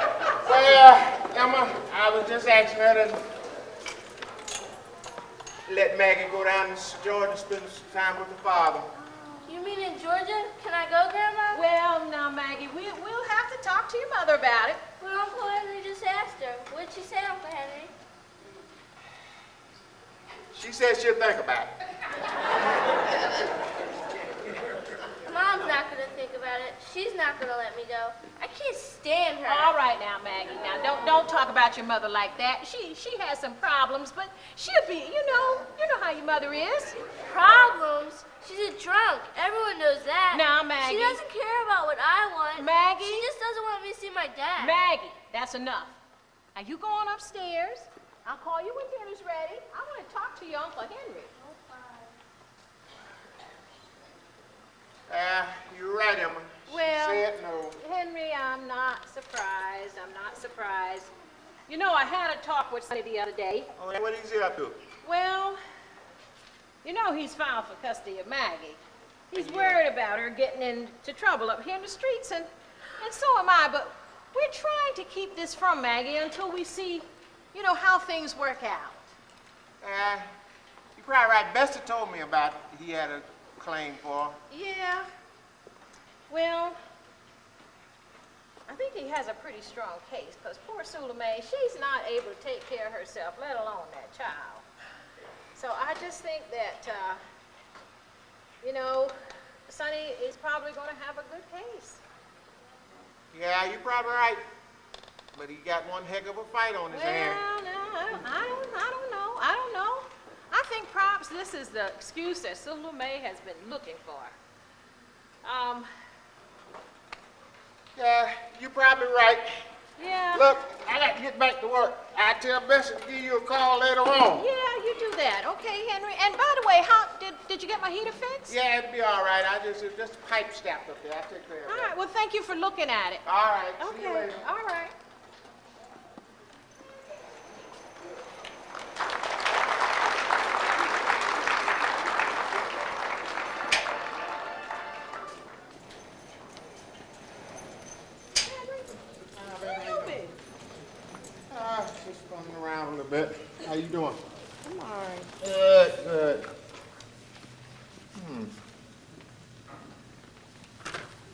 Well, Emma, I was just asking her to let Maggie go down to Georgia and spend some time with her father. You mean in Georgia? Can I go, Grandma? Well, now, Maggie, we'll have to talk to your mother about it. Well, Uncle Henry just asked her. What'd she say, Uncle Henry? She said she'll think about it. Mom's not going to think about it. She's not going to let me go. I can't stand her. All right now, Maggie. Now, don't talk about your mother like that. She has some problems, but she'll be, you know how your mother is. Problems? She's a drunk. Everyone knows that. Now, Maggie. She doesn't care about what I want. Maggie. She just doesn't want me to see my dad. Maggie, that's enough. Now, you go on upstairs. I'll call you when dinner's ready. I want to talk to your Uncle Henry. You're right, Emma. Well, she said no. Henry, I'm not surprised. I'm not surprised. You know, I had a talk with Sonny the other day. Oh, what is he up to? Well, you know he's filed for custody of Maggie. He's worried about her getting into trouble up here in the streets, and so am I, but we're trying to keep this from Maggie until we see, how things work out. You're probably right. Bessie told me about he had a claim for her. Yeah. Well, I think he has a pretty strong case, because poor Suleiman, she's not able to take care of herself, let alone that child. So I just think that, Sonny is probably going to have a good case. Yeah, you're probably right. But he got one heck of a fight on his hands. Well, no, I don't know. I think perhaps this is the excuse that Sula May has been looking for. Yeah, you're probably right. Yeah. Look, I got to get back to work. I'll tell Bessie to give you a call later on. Yeah, you do that. Okay, Henry. And by the way, how did you get my heater fixed? Yeah, it'll be all right. It's just a pipe snapped up there. I'll take care of All that. right, well, thank you for looking at it. All right. See you Okay, later. all right. Just running around a little bit. How you doing? I'm all right. Good, good.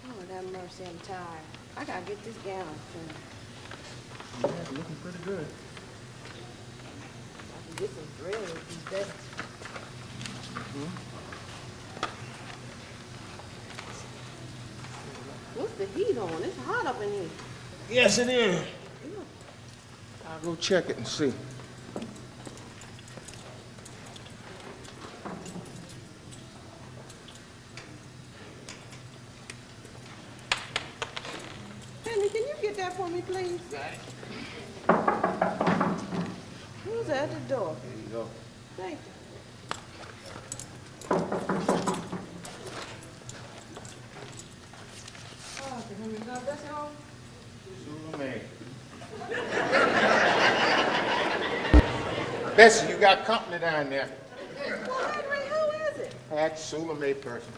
Lord have mercy, I'm tired. I gotta get this gown finished. Yeah, looking pretty good. I can get some thread with these vests. What's the heat on? It's hot up in here. Yes, it is. I'll go check it and see. Henry, can you get that for me, please? Got it. Who's at the door? There you go. Thank you. Oh, the Henry, now that's home? Sula May. Bessie, you got company down there. Well, Henry, who is it? That's Sula May person.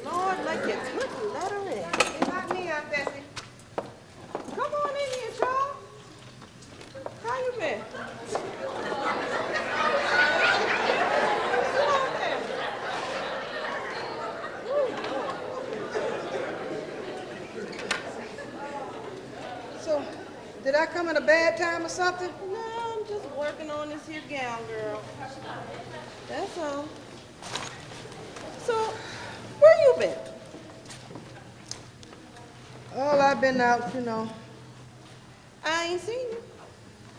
Lord, like you couldn't let her in. It's not me, Aunt Bessie. Come on in here, Charles. How you been? Sit on there. So, did I come at a bad time or something? No, I'm just working on this here gown, girl. That's all. So, where you been? Oh, I've been out, you know. I ain't seen you.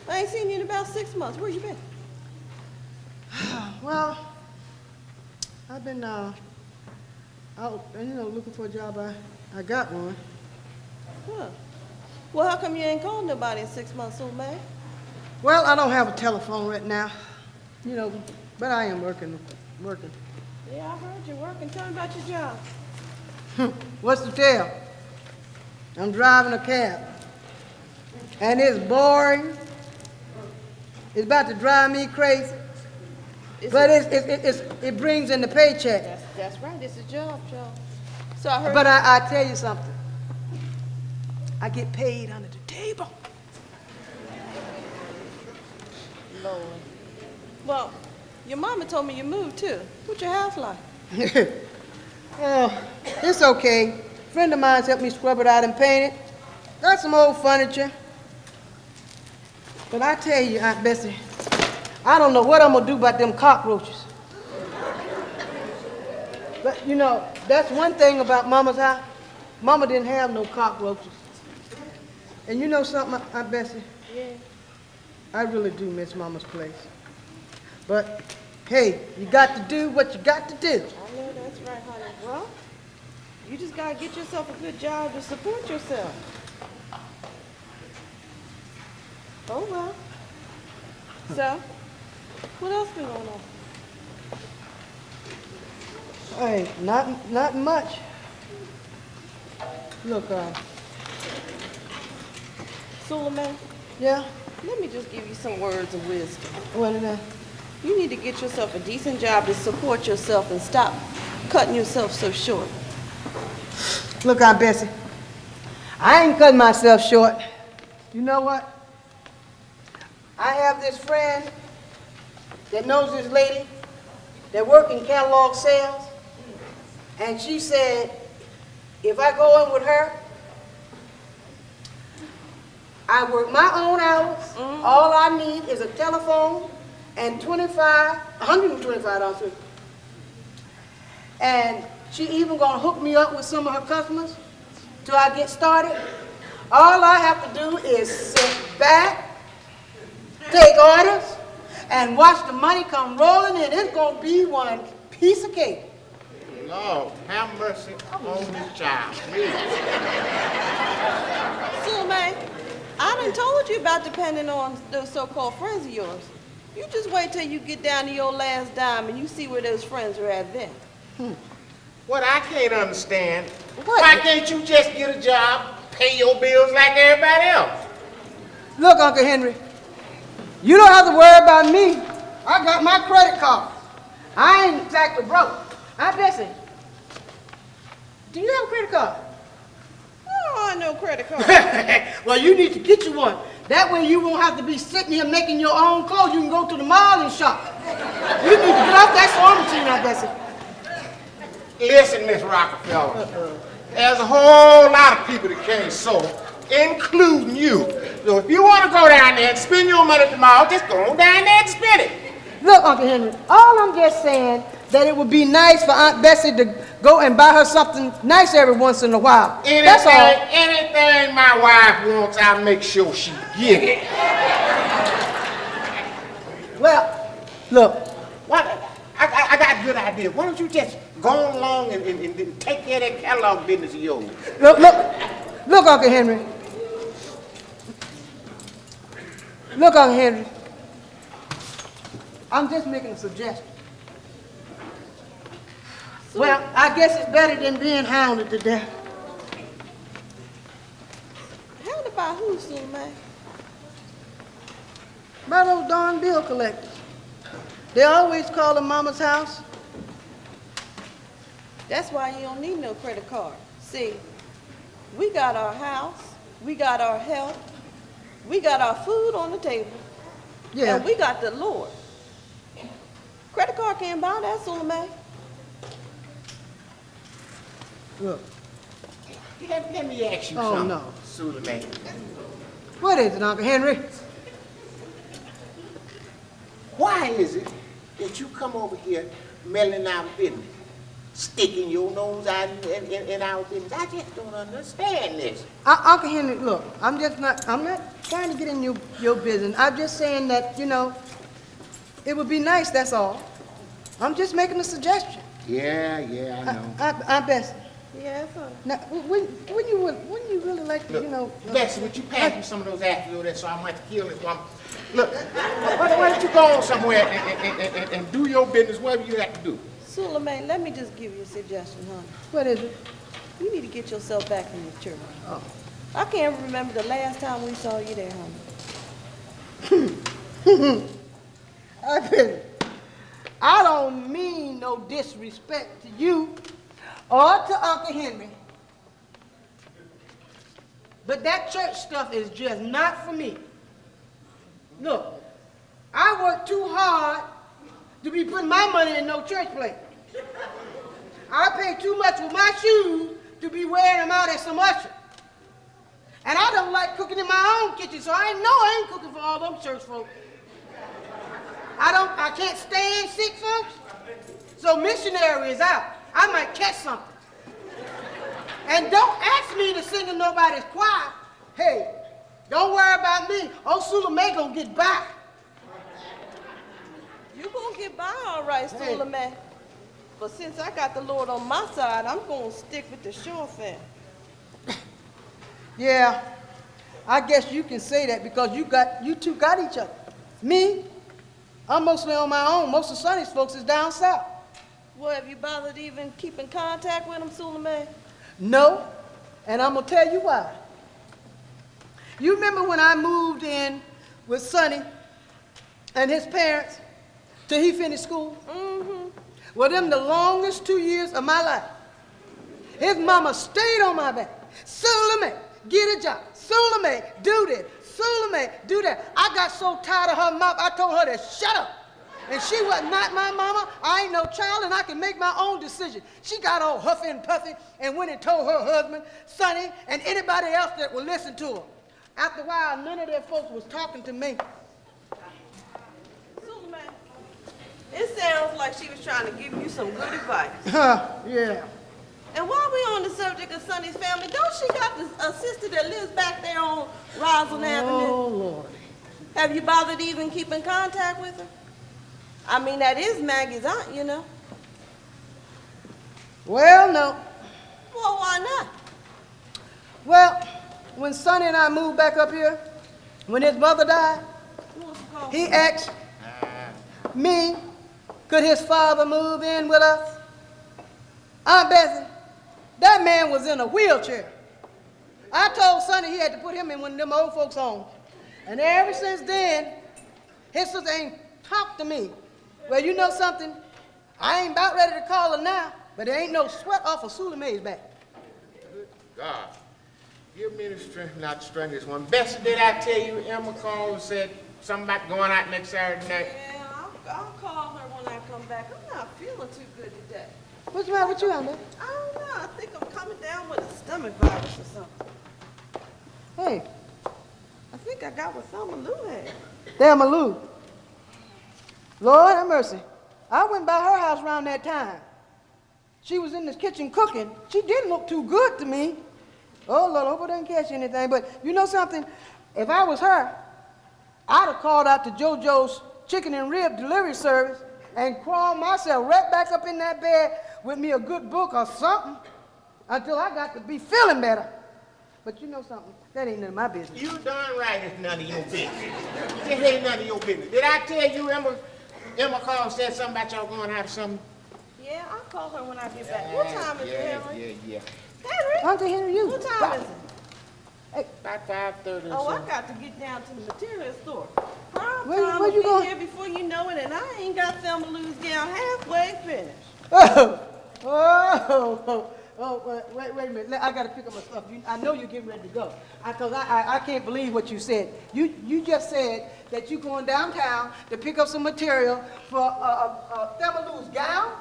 I ain't seen you in about 6 months. Where you been? Well, I've been out, looking for a job. I got one. Huh. Well, how come you ain't called nobody in 6 months, so man? Well, I don't have a telephone right now, but I am working. Yeah, I heard you working. Tell me about your job. What's the tell? I'm driving a cab, and it's boring. It's about to drive me crazy, but it brings in the paycheck. That's right. It's a job, Joe. So I heard. But I tell you something. I get paid under the table. Lord. Well, your mama told me you moved too. What's your house like? Oh, it's okay. A friend of mine's helped me scrub it out and paint it. Got some old furniture. But I tell you, Aunt Bessie, I don't know what I'm gonna do about them cockroaches. But that's one thing about Mama's house. Mama didn't have no cockroaches. And you know something, Aunt Bessie? Yeah. I really do miss Mama's place. But hey, you got to do what you got to do. I know that's right, honey. Well, you just gotta get yourself a good job to support yourself. Oh well. So, what else been going on? Hey, not much. Look, Suleiman, yeah, let me just give you some words of wisdom. what is that? You need to get yourself a decent job to support yourself and stop cutting yourself so short. Look, Aunt Bessie, I ain't cutting myself short. You know what? I have this friend that knows this lady that work in catalog sales, and she said, if I go in with her, I work my own hours. All I need is a telephone and $125. And she even gonna hook me up with some of her customers till I get started. All I have to do is sit back, take orders, and watch the money come rolling in. It's going to be one piece of cake. Lord, have mercy on this child, please. Suleiman, I done told you about depending on those so-called friends of yours. You just wait till you get down to your last dime and you see where those friends are at then. What I can't understand, why can't you just get a job, pay your bills like everybody else? Look, Uncle Henry, you don't have to worry about me. I got my credit card. I ain't exactly broke. Aunt Bessie, do you have a credit card? I don't want no credit card. Well, you need to get you one. That way you won't have to be sitting here making your own clothes. You can go to the mall and shop. You need to get off that sewing machine, Aunt Bessie. Listen, Miss Rockefeller, there's a whole lot of people that can't sew, including you. So if you want to go down there and spend your money at the mall, just go on down there and spend it. Look, Uncle Henry, all I'm just saying that it would be nice for Aunt Bessie to go and buy her something nice every once in a while. That's all. Anything my wife wants, I'll make sure she get it. Well, look. I got a good idea. Why don't you just go on along and take care of that catalog business of yours? Look, Uncle Henry. Look, Uncle Henry. I'm just making a suggestion. Well, I guess it's better than being hounded to death. Hounded by who, Suleiman? By those darn bill collectors. They always call them Mama's house. That's why you don't need no credit card. See, we got our house, we got our health, we got our food on the table, and we got the Lord. Credit card can't buy that, Suleiman. Look. Let me ask you Oh, something, no. Suleiman. What is it, Uncle Henry? Why is it that you come over here meddling our business, sticking your nose out in our business? I just don't understand this. Uncle Henry, look, I'm not trying to get in your business. I'm just saying that, you know, it would be nice, that's all. I'm just making a suggestion. Yeah, I know. Aunt Bessie. Yeah, son. Now, when you really like to, Look, you know... Bessie, would you pass me some of those apples over there so I might kill this woman? Look, why don't you go on somewhere and do your business, whatever you have to do? Suleiman, let me just give you a suggestion, honey. What is it? You need to get yourself back in the church. Oh. I can't remember the last time we saw you there, honey. I don't mean no disrespect to you or to Uncle Henry, but that church stuff is just not for me. Look, I work too hard to be putting my money in no church plate. I pay too much for my shoes to be wearing them out at some usher. And I don't like cooking in my own kitchen, so I know I ain't cooking for all them church folks. I can't stand sick folks, so missionary is out. I might catch something. And don't ask me to sing in nobody's choir. Hey, don't worry about me. Old Suleiman gonna get by. You gonna get by all right, Suleiman. But since I got the Lord on my side, I'm gonna stick with the sure thing. Yeah, I guess you can say that because you two got each other. Me, I'm mostly on my own. Most of Sonny's folks is down south. Well, have you bothered even keeping contact with him, Suleiman? No, and I'm gonna tell you why. You remember when I moved in with Sonny and his parents till he finished school? Mm-hmm. Well, them the longest 2 years of my life. His mama stayed on my back. Suleiman, get a job. Suleiman, do this. Suleiman, do that. I got so tired of her mouth, I told her to shut up. And she was not my mama. I ain't no child, and I can make my own decision. She got all huffy and puffy and went and told her husband, Sonny, and anybody else that would listen to her. After a while, none of their folks was talking to me. Suleiman, it sounds like she was trying to give you some good advice. Yeah. And while we on the subject of Sonny's family, don't she got a sister that lives back there on Roslyn Avenue? Oh, Lord. Have you bothered even keeping contact with her? I mean, that is Maggie's aunt, you know. Well, no. Well, why not? Well, when Sonny and I moved back up here, when his mother died, he asked me, could his father move in with us? Aunt Bessie, that man was in a wheelchair. I told Sonny he had to put him in one of them old folks' homes. And ever since then, his sister ain't talked to me. Well, you know something? I ain't about ready to call her now, but there ain't no sweat off of Sula Mae's back. Good God. Give me the strength not to string this one. Bessie, did I tell you Emma called and said something about going out next Saturday night? Yeah, I'll call her when I come back. I'm not feeling too good today. What's the matter with you, Aunt Bessie? I don't know. I think I'm coming down with a stomach virus or something. Hey, I think I got what Thelma Lou had. Thelma Lou. Lord have mercy. I went by her house around that time. She was in the kitchen cooking. She didn't look too good to me. Oh, Lord, I hope I didn't catch anything. But you know something? If I was her, I'd have called out to JoJo's chicken and rib delivery service and crawled myself right back up in that bed with me a good book or something until I got to be feeling better. But you know something? That ain't none of my business. You darn right it's none of your business. This ain't none of your business. Did I tell you Emma called and said something about y'all going out or something? Yeah, I'll call her when I get back. What time is it, Henry? Yeah. Henry? Auntie Henry, you. What time is it? About 5:30 or Oh, I something. got to get down to the material store. Prime Where time you will be going? here before you know it, and I ain't got Thelma Lou's gown halfway finished. Wait a minute. I got to pick up my stuff. I know you're getting ready to go. Because I can't believe what you said. You just said that you're going downtown to pick up some material for Thelma Lou's gown?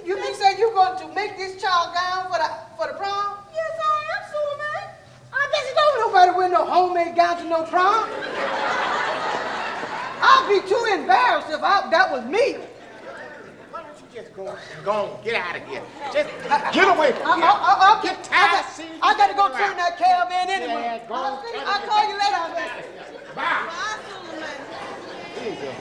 You mean say you're going to make this child gown for the prom? Yes, I am, Suleiman. I bet you don't nobody wear no homemade gown to no prom. I'd be too embarrassed if that was me. Why don't you just go on, get out of here. Just get away from here. I'll Get tired of seeing you I got to go around. turn that cab in anyway. Yeah, go. I'll call you later. Aunt Bessie. Bye. Bye, Suleiman. Here you go.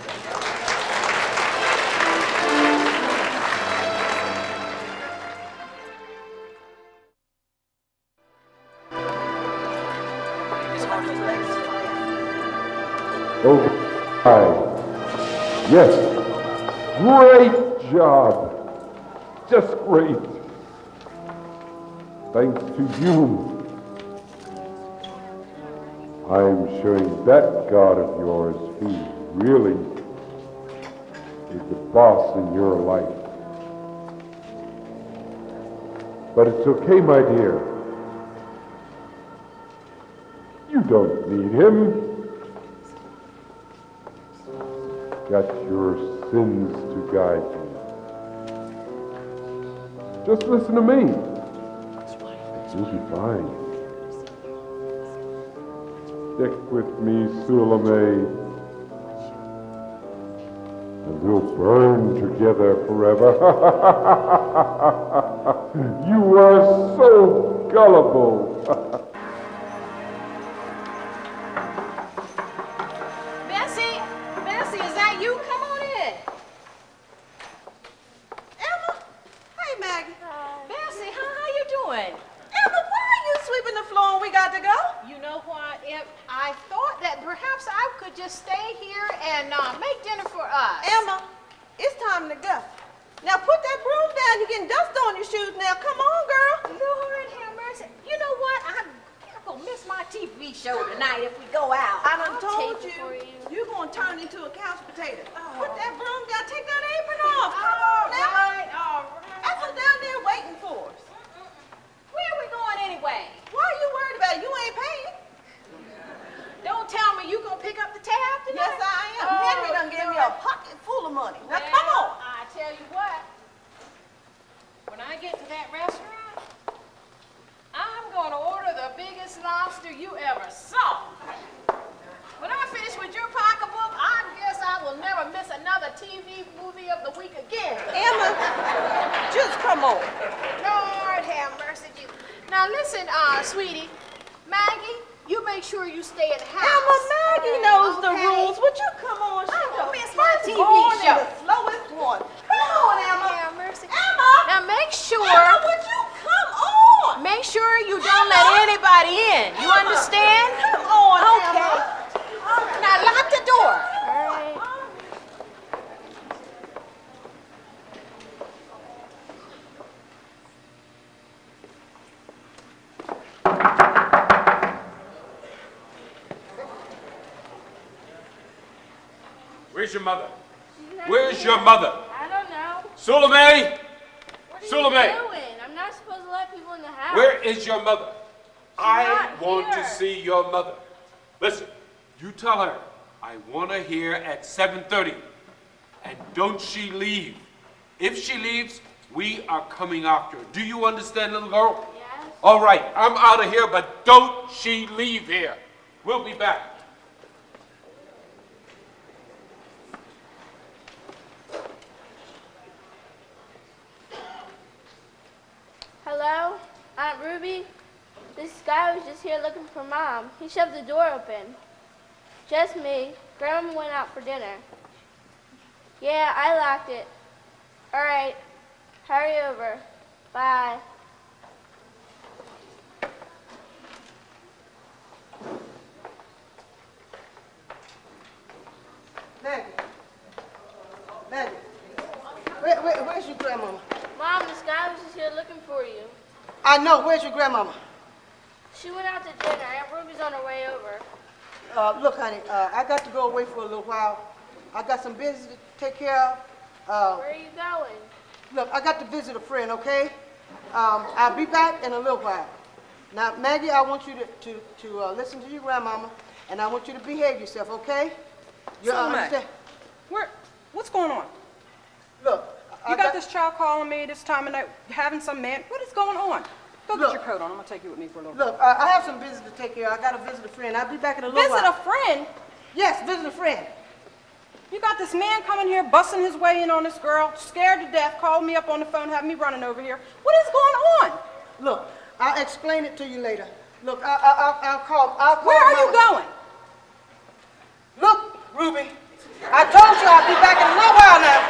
Oh, hi. Yes. Great job. Just great. Thanks to you. I'm showing that God of yours who really is the boss in your life. But it's okay, my dear. You don't need him. Got your sins to guide you. Just listen to me. You'll be fine. Stick with me, Sulamay, and we'll burn together forever. You are so gullible. Bessie, is that you? Come on in. Emma? Hey, Maggie. Bessie, how you doing? Emma, why are you sweeping the floor and we got to go? You know what? I thought that perhaps I could just stay here and make dinner for us. Emma, it's time to go. Now put that broom down. You're getting dust on your shoes now. Come on, girl. Lord have mercy. You know what? I'm gonna miss my TV show tonight if we go out. I done I'll told tape it for you, you. you're going to turn into a couch potato. Oh. Put that broom down. Take that apron off. Come on now. All right. That's what's down there waiting for us. Where are we going anyway? Why are you worried about it? You ain't paying. Don't tell me you gonna pick up the tab tonight. Yes, I am. Oh, Henry done gave me a pocket full of money. Now, come on. I tell you what, when I get to that restaurant, I'm gonna order the biggest lobster you ever saw. When I finish with your pocketbook, I guess I will never miss another TV movie of the week again. Emma, just come on. Lord Now listen, sweetie. Maggie, you make sure you stay at the house. Emma, Maggie knows the Okay. rules. Would you come on? She knows Miss my TV born in show. the slowest one. Come on, Emma. Have mercy. Emma. Now make sure. Emma, would you come on? Make sure you don't let anybody in. You understand? Come on, Okay. Emma. Now lock the door. All right. Where's your mother? Where's your mother? I don't know. Suleiman! What are Suleiman! you doing? I'm not supposed to let people in the house. Where is your mother? I not want to here. see your mother. Listen, you tell her I want her here at 7:30. And don't she leave. If she leaves, we are coming after her. Do you understand, little girl? Yes. All right, I'm out of here, but don't she leave here. We'll be back. Hello? Aunt Ruby? This guy was just here looking for Mom. He shoved the door open. Just me. Grandma went out for dinner. Yeah, I locked it. All right. Hurry over. Bye. Maggie. Maggie. Where's your grandmama? Mom, this guy was just here looking for you. I know. Where's your grandmama? She went out to dinner. Aunt Ruby's on her way over. Look, honey, I got to go away for a little while. I got some business to take care of. Where are you going? Look, I got to visit a friend, okay? I'll be back in a little while. Now, Maggie, I want you to listen to your grandmama, and I want you to behave yourself, okay? You understand? What's going on? Look, You got this child calling me this time of night, having some man. What is going on? Go get your coat on. I'm gonna take you with me for a little bit. Look, I have some business to take care of. I got to visit a friend. I'll be back in a little Visit while. a friend? Yes, visit a friend. You got this man coming here, busting his way in on this girl, scared to death, called me up on the phone, having me running over here. What is going on? Look, I'll explain it to you later. Look, I'll call. Where are you going? Look, Ruby, I told you I'll be back in a little while now.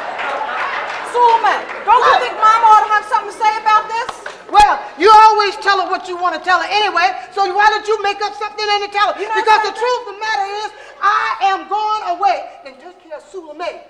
Suleiman, don't you think Mama ought to have something to say about this? Well, you always tell her what you want to tell her anyway, so why don't you make up something and tell her? You know because something? the truth of the matter is, I am going away and take care of Suleiman.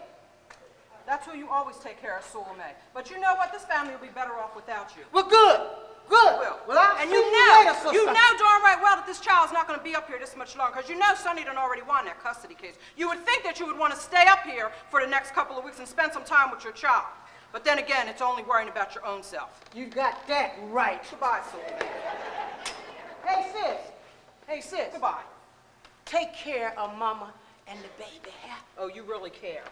That's who you always take care of, Suleiman. But you know what? This family will be better off without you. Well, good. Good. Well, I'll And see you you know, later, sister. you know darn right well that this child's not going to be up here this much longer, because you know Sonny done already won that custody case. You would think that you would want to stay up here for the next couple of weeks and spend some time with your child. But then again, it's only worrying about your own self. You got that right. Goodbye, Suleiman. Hey, sis. Hey, sis. Goodbye. Take care of Mama and the baby. Oh, you really care.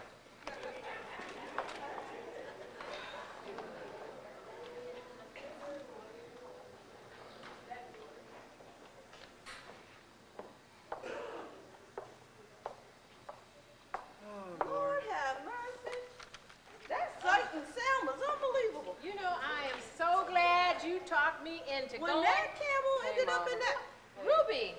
Lord have mercy. That sight and sound was unbelievable. You know, I am so glad you talked me into When going. that Campbell ended up in that. Ruby.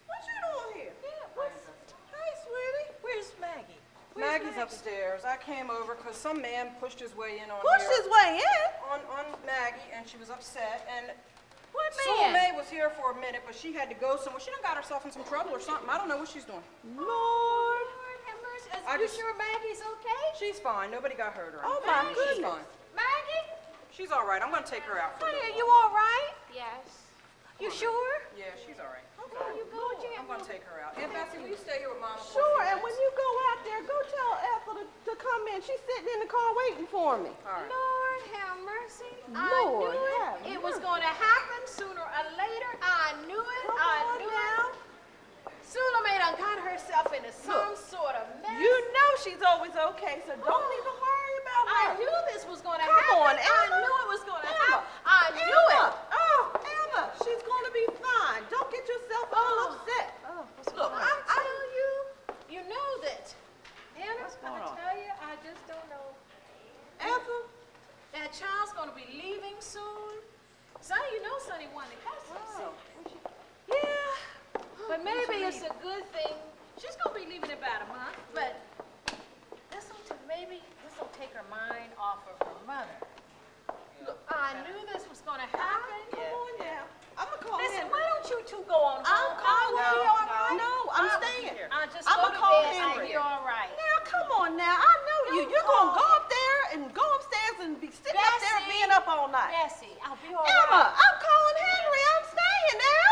What you doing here? Hey, sweetie. Where's Maggie? Maggie's upstairs. I came over because some man pushed his way in on Pushed here. his way in? On Maggie, and she was upset. And What Sue man? May was here for a minute, but she had to go somewhere. She done got herself in some trouble or something. I don't know what she's doing. Lord. Have mercy. I You just- sure Maggie's okay? She's fine. Nobody got hurt or Oh, anything. my She's goodness. fine. Maggie? She's all right. I'm going to take her out for a Honey, little are you while. all right? Yes. You sure? Yeah, she's all right. Okay, you go with your I'm going to take her out. Aunt Bessie, will you stay here with Mama? for a Sure, few and when minutes? you go out there, go tell Ethel to come in. She's sitting in the car waiting for me. All right. Lord have mercy. Lord I knew have it was going to happen sooner or later. I knew it. Come I on knew now. it. Suleiman done got herself into some sort of mess. You know she's always okay, so don't even worry about her. I knew this was going to Come happen. on, I Emma. knew it was going to Emma. happen. I knew Emma. it. Oh, Emma, she's going to be fine. Don't get yourself all upset. Look, I tell you, you know that. Anna, I tell you, I just don't know. Ethel, That child's going to be leaving soon. Sonny, you know Sonny wanted to cuss us. Yeah, but maybe it's a good thing. She's gonna be leaving in about a month, but maybe this will take her mind off of her mother. Look, I knew this was gonna happen. Come on now. I'm gonna call Listen, Henry. why don't you two go on home? I'm calling I will be him. all right. No, I'm staying. I'll just I'm go gonna to call bed. Henry. I'll be all right. Now, come on now. I know you. Don't You're gonna call. go up there and go upstairs and be sitting up there Bessie. being up all night. Bessie, I'll be all Emma, right. I'm calling Henry. I'm staying now.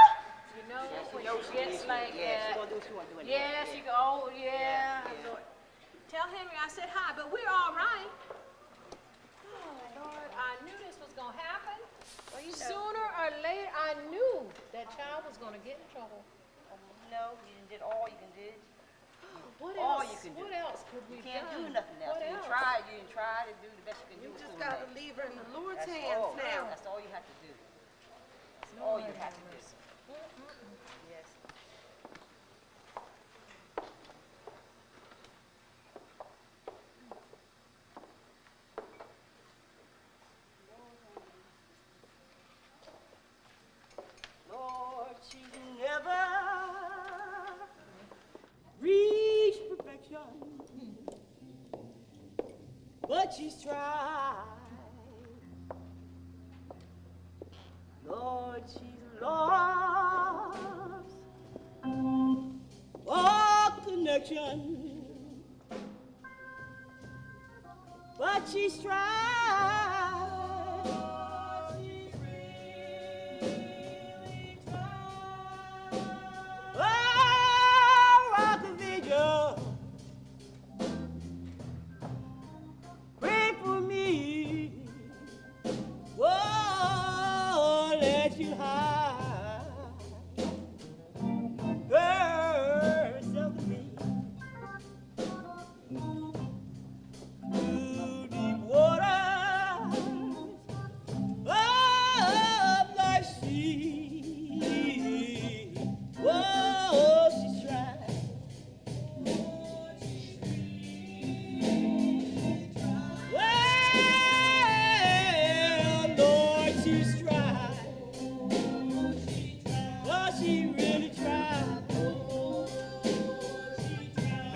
You know, when she gets like Yeah, she that. gonna do what she wanna do. Yeah, she go, oh, yeah. Tell Henry I said hi, but we're all right. Oh, Lord, I knew this was going to happen. Sooner or later, I knew that child was going to get in trouble. No, you did all you can do. What All else? you can do. What else could we You can't done? do nothing else. What You else? tried to do the best you can do. You with just Kool gotta Aid. leave her in the Lord's That's hands all. now. That's all you have to do. That's all you have to do. Yes. Lord, she never reached perfection, but she's tried. Lord, she's lost all connection, but she's tried. Oh, rock of ages, pray for me. Oh, let you hide herself with me. Through deep waters of life's sea. Oh, she's tried. Well, Lord, she's tried. Oh, she really tried.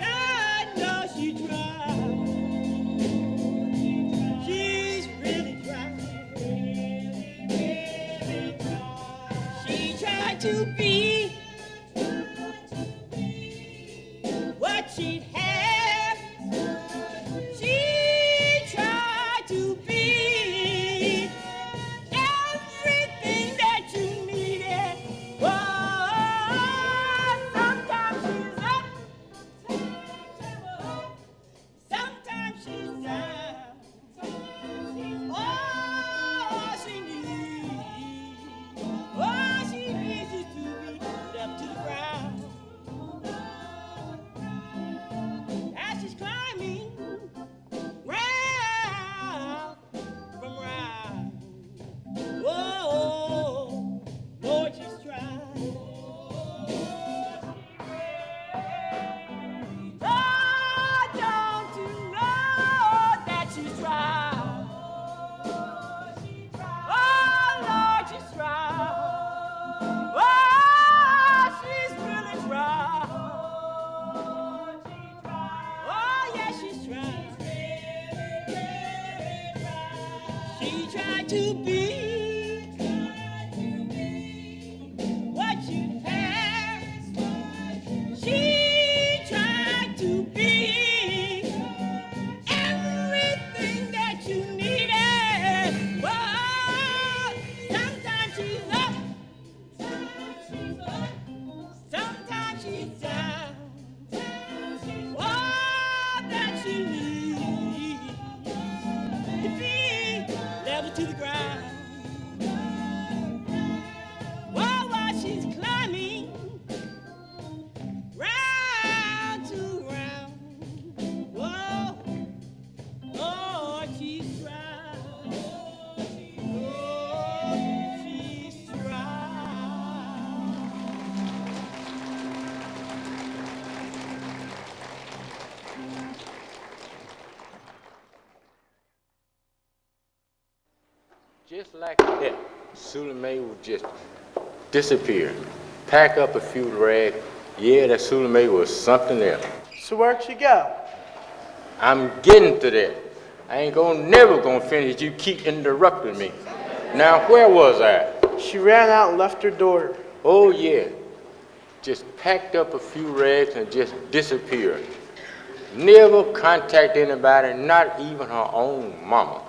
I know she tried. She's really tried. She tried to be what she'd have. She tried to be everything that you needed. Oh, sometimes she's up, sometimes she's down. All she needs is to be left to the ground. As she's climbing round from round. Whoa, Lord, she's trying. Oh, don't you know that she's trying? Oh, Lord, she's trying. Oh, she's really trying. Oh, yes, she's trying. She tried to be what you have. She tried to be everything that you needed. Oh, sometimes she's up, sometimes she's down. All that she needs to be level to the ground. Oh, while she's climbing round to round. Whoa, oh, she's trying. Oh, she's trying. Just like that. Sula Mae would just disappear. Pack up a few rags. Yeah, that Sula Mae was something else. So where'd she go? I'm getting to that. I ain't never gonna finish. You keep interrupting me. Now, where was I? She ran out and left her daughter. Oh, yeah. Just packed up a few rags and just disappeared. Never contact anybody, not even her own mama.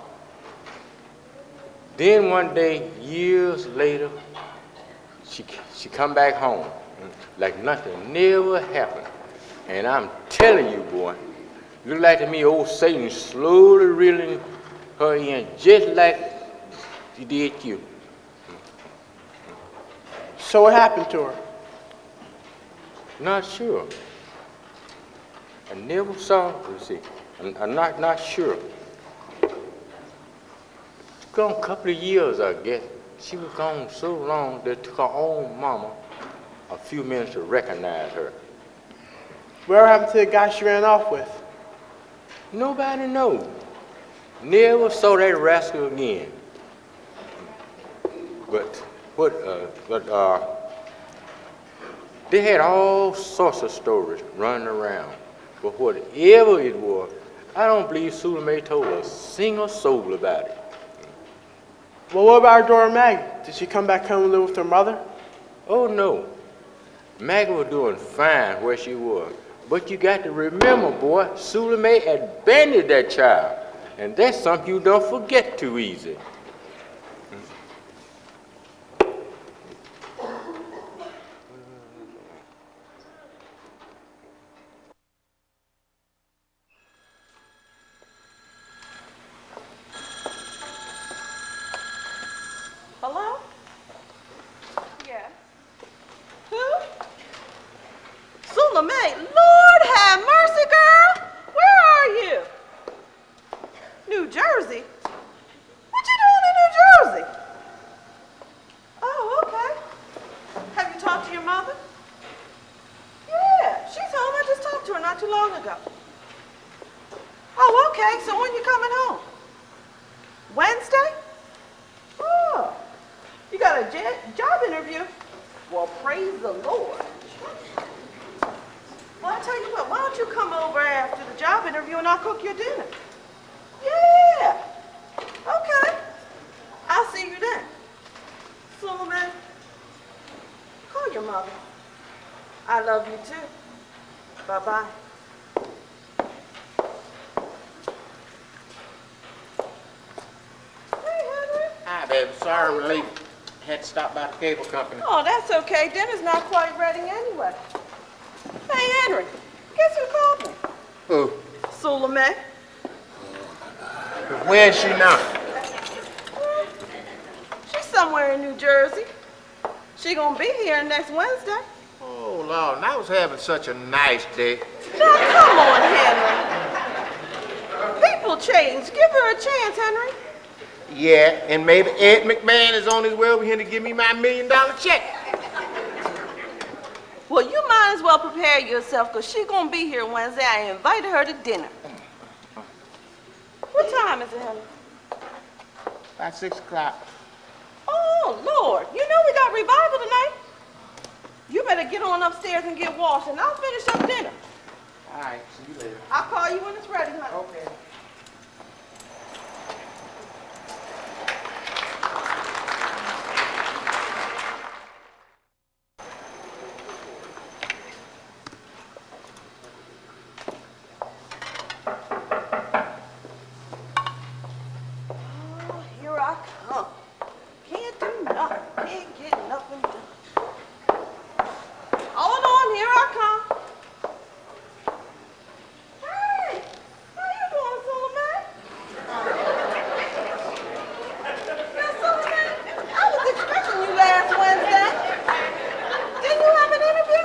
Then one day, years later, she come back home like nothing never happened. And I'm telling you, boy, look like to me old Satan slowly reeling her in just like he did you. So what happened to her? Not sure. I never saw her, see. I'm not sure. It's gone a couple of years, I guess. She was gone so long that it took her own mama a few minutes to recognize her. Whatever happened to the guy she ran off with? Nobody knows. Never saw that rascal again. But they had all sorts of stories running around. But whatever it was, I don't believe Sula Mae told a single soul about it. Well, what about her daughter Maggie? Did she come back home and live with her mother? Oh, no. Maggie was doing fine where she was. But you got to remember, boy, Sula Mae abandoned that child. And that's something you don't forget too easy. Hello? Yes. Who? Sula Mae. Lord have mercy, girl. Where are you? New Jersey? What you doing in New Jersey? Oh, okay. Have you talked to your mother? Yeah, she's home. I just talked to her not too long ago. Oh, okay. So when you coming home? Wednesday? Oh, you got a job interview? Well, praise the Lord. Well, I'll tell you what, why don't you come over after the job interview and I'll cook your dinner? Yeah. Okay. I'll see you then. Sula Mae, call your mother. I love you too. Bye-bye. Hi, baby. Sorry we're late. Had to stop by the cable company. Oh, that's okay. Dinner's not quite ready anyway. Hey, Henry, guess who called me? Who? Sula Mae. Where's she now? She's somewhere in New Jersey. She gonna be here next Wednesday. Oh, Lord, and I was having such a nice day. Now, come on, Henry. People change. Give her a chance, Henry. Yeah, and maybe Ed McMahon is on his way over here to give me my $1 million check. Well, you might as well prepare yourself, because she's going to be here Wednesday. I invited her to dinner. What time is it, Henry? About 6 o'clock. Oh, Lord. You know we got revival tonight. You better get on upstairs and get washed, and I'll finish up dinner. All right, see you later. I'll call you when it's ready, honey. Okay. Oh, here I come. Can't do nothing. Can't get nothing done. Hold on, here I come. Hey, how you doing, Sula Mae? Now, Sula Mae, I was expecting you last Wednesday. Didn't you have an interview?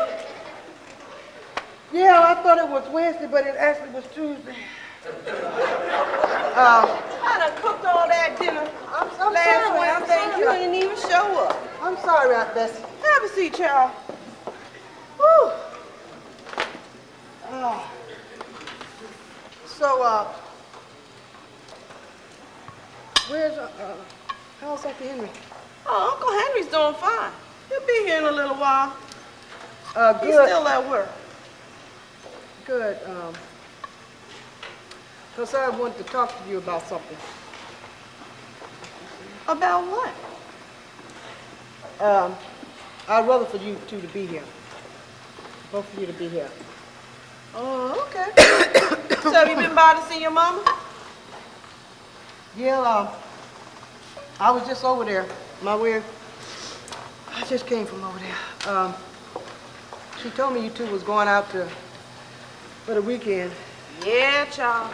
Yeah, I thought it was Wednesday, but it actually was Tuesday. I done cooked all that dinner I'm last sorry, Wednesday, and you sorry. didn't even show up. I'm sorry, Aunt Bessie. Have a seat, child. Whew. So, where's, how's Uncle Henry? Oh, Uncle Henry's doing fine. He'll be here in a little while. He's Good. still at work. Good. Because I wanted to talk to you about something. About what? I'd rather for you two to be here. Both of you to be here. Oh, okay. So have you been by to see your mama? Yeah, I was just over there. I just came from over there. She told me you two was going out for the weekend. Yeah, child.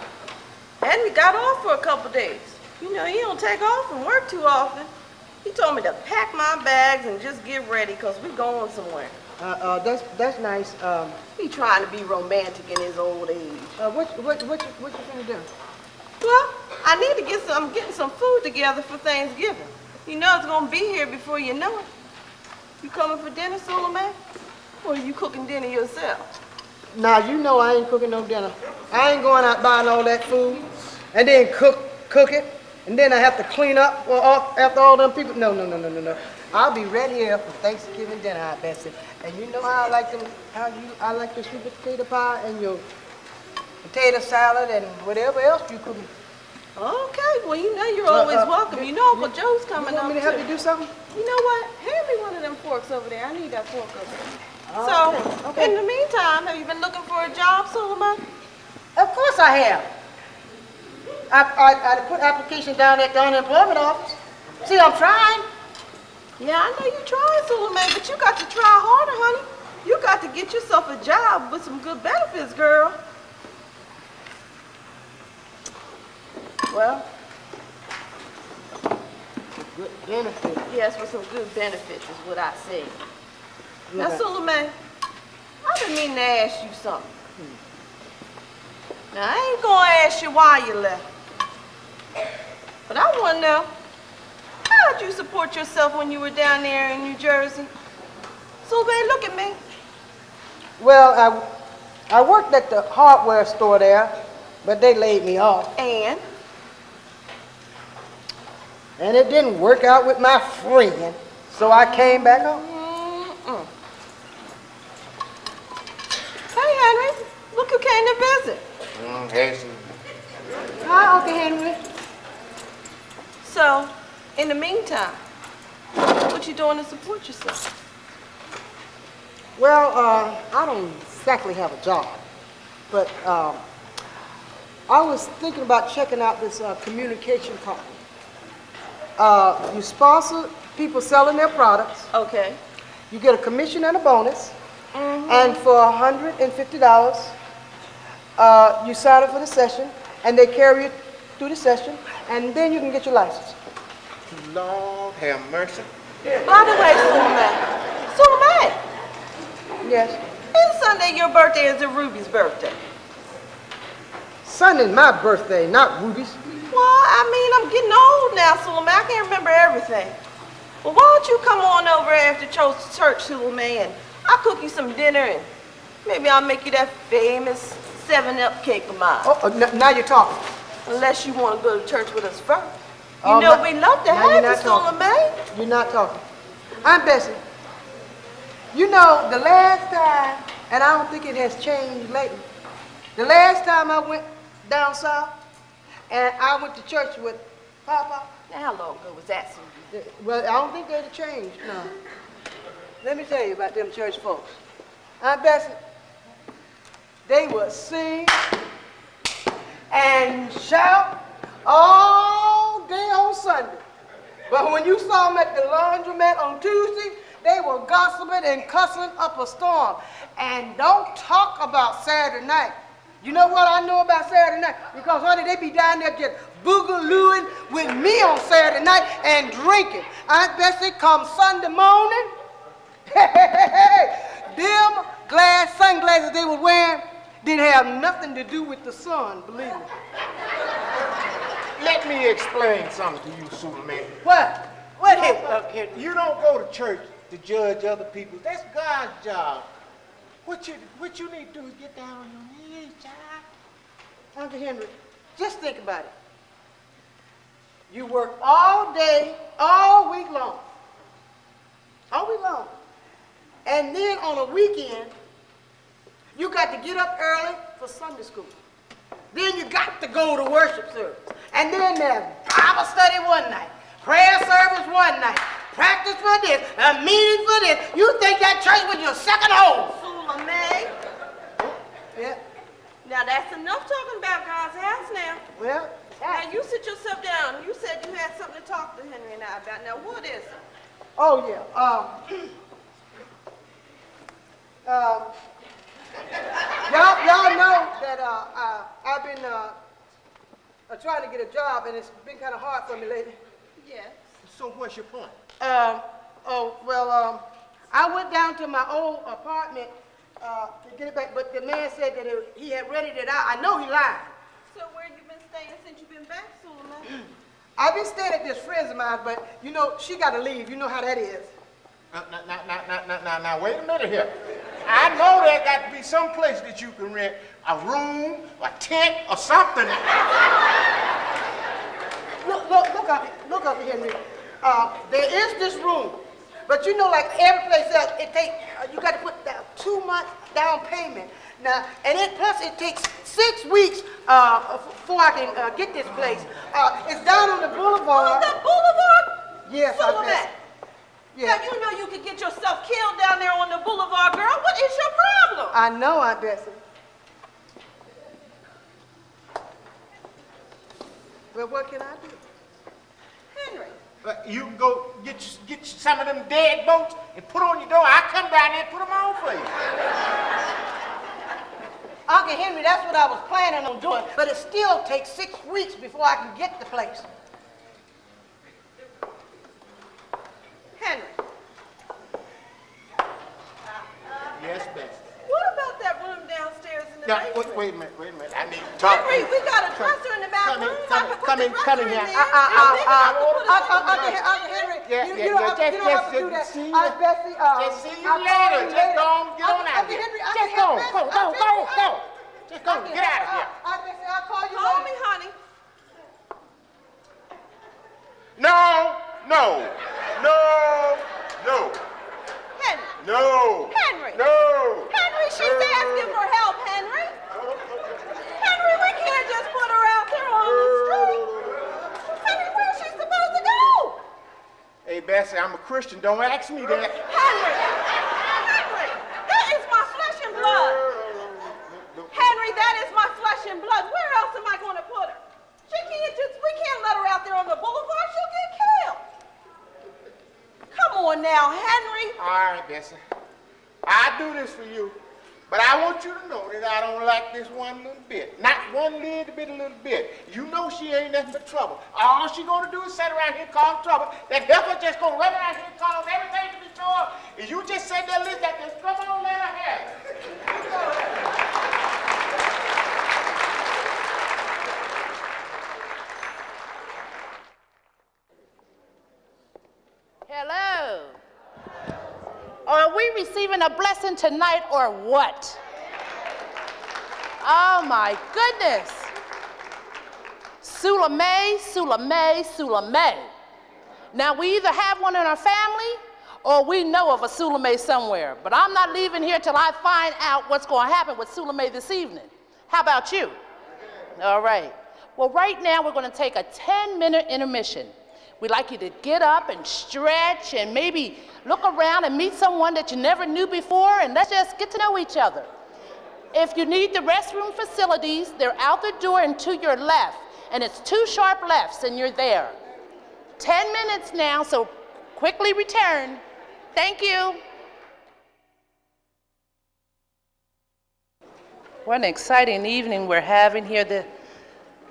Henry got off for a couple days. You know, he don't take off from work too often. He told me to pack my bags and just get ready because we going somewhere. That's nice. He trying to be romantic in his old age. What you gonna do? Well, I need to getting some food together for Thanksgiving. You know it's gonna be here before you know it. You coming for dinner, Suleiman? Or are you cooking dinner yourself? Now, you know I ain't cooking no dinner. I ain't going out buying all that food and then cook it, and then I have to clean up after all them people. No. I'll be right here for Thanksgiving dinner, I bet you. And you know how I like them, I like your sweet potato pie and your potato salad and whatever else you cook. Okay, well, you know you're always welcome. You know Uncle Joe's coming up, You want me to help you do something? You know what? Hand me one of them forks over there. I need that fork over there. Okay. In the meantime, have you been looking for a job, Suleiman? Of course I have. I put application down at the unemployment office. See, I'm trying. Yeah, I know you're trying, Suleiman, but you got to try harder, honey. You got to get yourself a job with some good benefits, girl. Well, Good benefit. yes, with some good benefits is what I say. Now, Okay. Suleiman, I've been meaning to ask you something. Now, I ain't gonna ask you why you left. But I wanna know, how'd you support yourself when you were down there in New Jersey? Suleiman, look at me. Well, I worked at the hardware store there, but they laid me off. And it didn't work out with my friend, so I came back home. Hey, Henry, look who came to visit. Hi, Uncle Henry. So, in the meantime, what you doing to support yourself? Well, I don't exactly have a job, but I was thinking about checking out this communication company. You sponsor people selling their products. Okay. You get a commission and a bonus. And for $150, you sign up for the session, and they carry you through the session, and then you can get your license. Lord have mercy. By the way, Suleiman, Yes. is Sunday your birthday or is it Ruby's birthday? Sunday's my birthday, not Ruby's. Well, I mean, I'm getting old now, Suleiman. I can't remember everything. Well, why don't you come on over after church, Suleiman, and I'll cook you some dinner, and maybe I'll make you that famous 7-Up cake of mine. Now you're talking. Unless you want to go to church with us first. You Oh, know now- we love to now you're have you, not talking. Suleiman. You're not talking. I'm Bessie. You know, the last time, and I don't think it has changed lately, the last time I went down south, and I went to church with Papa. Now, how long ago was that, Suleiman? Well, I don't think they'd have changed, no. Let me tell you about them church folks. Aunt Bessie, they would sing and shout all day on Sunday. But when you saw them at the laundromat on Tuesday, they were gossiping and cussing up a storm. And don't talk about Saturday night. You know what I know about Saturday night? Because, honey, they be down there just boogalooing with me on Saturday night and drinking. Aunt Bessie come Sunday morning, them glass sunglasses they were wearing didn't have nothing to do with the sun, believe me. Let me explain something to you, Suleiman. What? What is You don't go to church to judge other people. That's God's job. What you need to do is get down on your knees, child. Uncle Henry, just think about it. You work all day, all week long. all week long. And then on a weekend, you got to get up early for Sunday school. Then you got to go to worship service. And then there's Bible study one night, prayer service one night, practice for this, a meeting for this. You think that church was your second home? Sulamay. Yeah. Now that's enough talking about God's house now. Well, Now you sit yourself down. You said you had something to talk to Henry and I about. Now what is it? oh yeah. Y'all know that I've been trying to get a job, and it's been kind of hard for me lately. Yes. So what's your point? I went down to my old apartment to get it back, but the man said that he had rented it out. I know he lied. So where you been staying since you've been back, Sulamay? I've been staying at this friend's of mine, but you know, she got to leave. You know how that is. Now, wait a minute here. I know there got to be some place that you can rent a room, a tent, or something. Look up here, Henry. There is this room, but you know, like every place else, it takes you got to put down 2 months down payment. Now, and plus it takes 6 weeks before I can get this place. It's down on the boulevard. On the boulevard? Yes, Sulamay. Yeah. Now you know you could get yourself killed down there on the boulevard, girl. What is your problem? I know, Aunt Bessie. But what can I do? Henry. You can go get some of them dead boats and put on your door. I come down there and put them on for you. Uncle Henry, that's what I was planning on doing, but it still takes 6 weeks before I can get the place. Henry. Yes, Bessie. What about that room downstairs in the Now, basement? wait a minute. I need to talk to Henry, you. we got a dresser in the back room. Come in here. Uncle Henry, Yeah, you don't have to do that. see you. Aunt Bessie, Just see you later. Just go on, get on out of here. Just go. Just go. Get out of here. Aunt Bessie, I'll call you Call later. me, honey. No. Henry. No. Henry. No. Henry, she's asking for help, Henry. Henry, we can't just put her out there on the street. Henry, where's she supposed to go? Hey, Bessie, I'm a Christian. Don't ask me that. Henry, that is my flesh and blood. Henry, that is my flesh and blood. Where else am I going to put her? We can't let her out there on the boulevard. She'll get killed. Come on now, Henry. All right, Bessie. I do this for you, but I want you to know that I don't like this one little bit. Not one little bit. You know she ain't nothing but trouble. All she gonna do is sit around here cause trouble. That heifer just gonna run around here cause everything to be trouble. And you just sit there listen that there's trouble on let her have it. Hello. Are we receiving a blessing tonight or what? Oh my goodness. Sulamay. Now we either have one in our family or we know of a Sulamay somewhere. But I'm not leaving here till I find out what's going to happen with Sulamay this evening. How about you? All right. Well, right now we're going to take a 10-minute intermission. We'd like you to get up and stretch and maybe look around and meet someone that you never knew before, and let's just get to know each other. If you need the restroom facilities, they're out the door and to your left, and it's 2 sharp lefts and you're there. 10 minutes now, so quickly return. Thank you. What an exciting evening we're having here.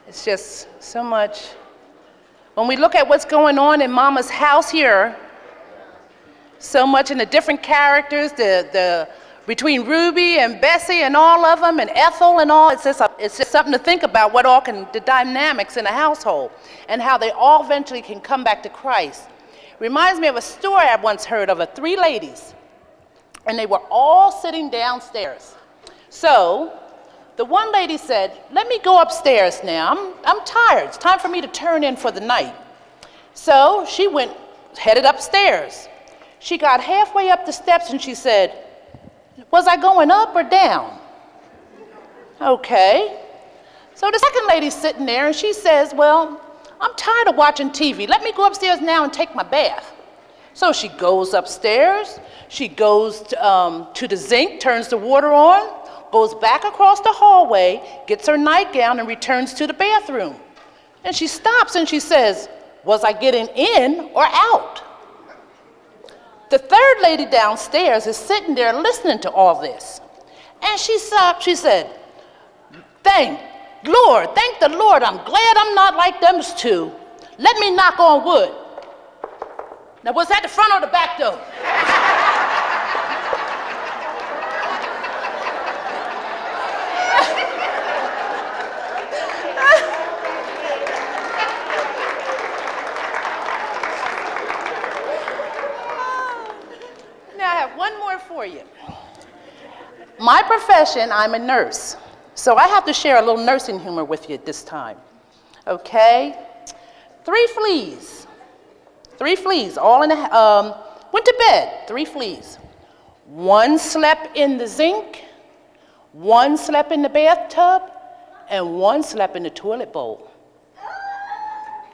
It's just so much. When we look at what's going on in Mama's house here, so much in the different characters, between Ruby and Bessie and all of them, and Ethel and all, it's just something to think about, the dynamics in a household, and how they all eventually can come back to Christ. Reminds me of a story I once heard of 3 ladies, and they were all sitting downstairs. So the one lady said, let me go upstairs now. I'm tired. It's time for me to turn in for the night. So she headed upstairs. She got halfway up the steps and she said, "Was I going up or down?" Okay. So the second lady's sitting there and she says, "Well, I'm tired of watching TV. Let me go upstairs now and take my bath." So she goes upstairs, she goes to the zinc, turns the water on, goes back across the hallway, gets her nightgown and returns to the bathroom. And she stops and she says, "Was I getting in or out?" The third lady downstairs is sitting there listening to all this. And she stopped, she said, thank the Lord, I'm glad I'm not like them two. Let me knock on wood." Now, was that the front or the back door? Now, I have one more for you. My profession, I'm a nurse. So I have to share a little nursing humor with you this time. Okay? Three fleas, all in the, went to bed, 3 fleas. One slept in the zinc, one slept in the bathtub, and one slept in the toilet bowl.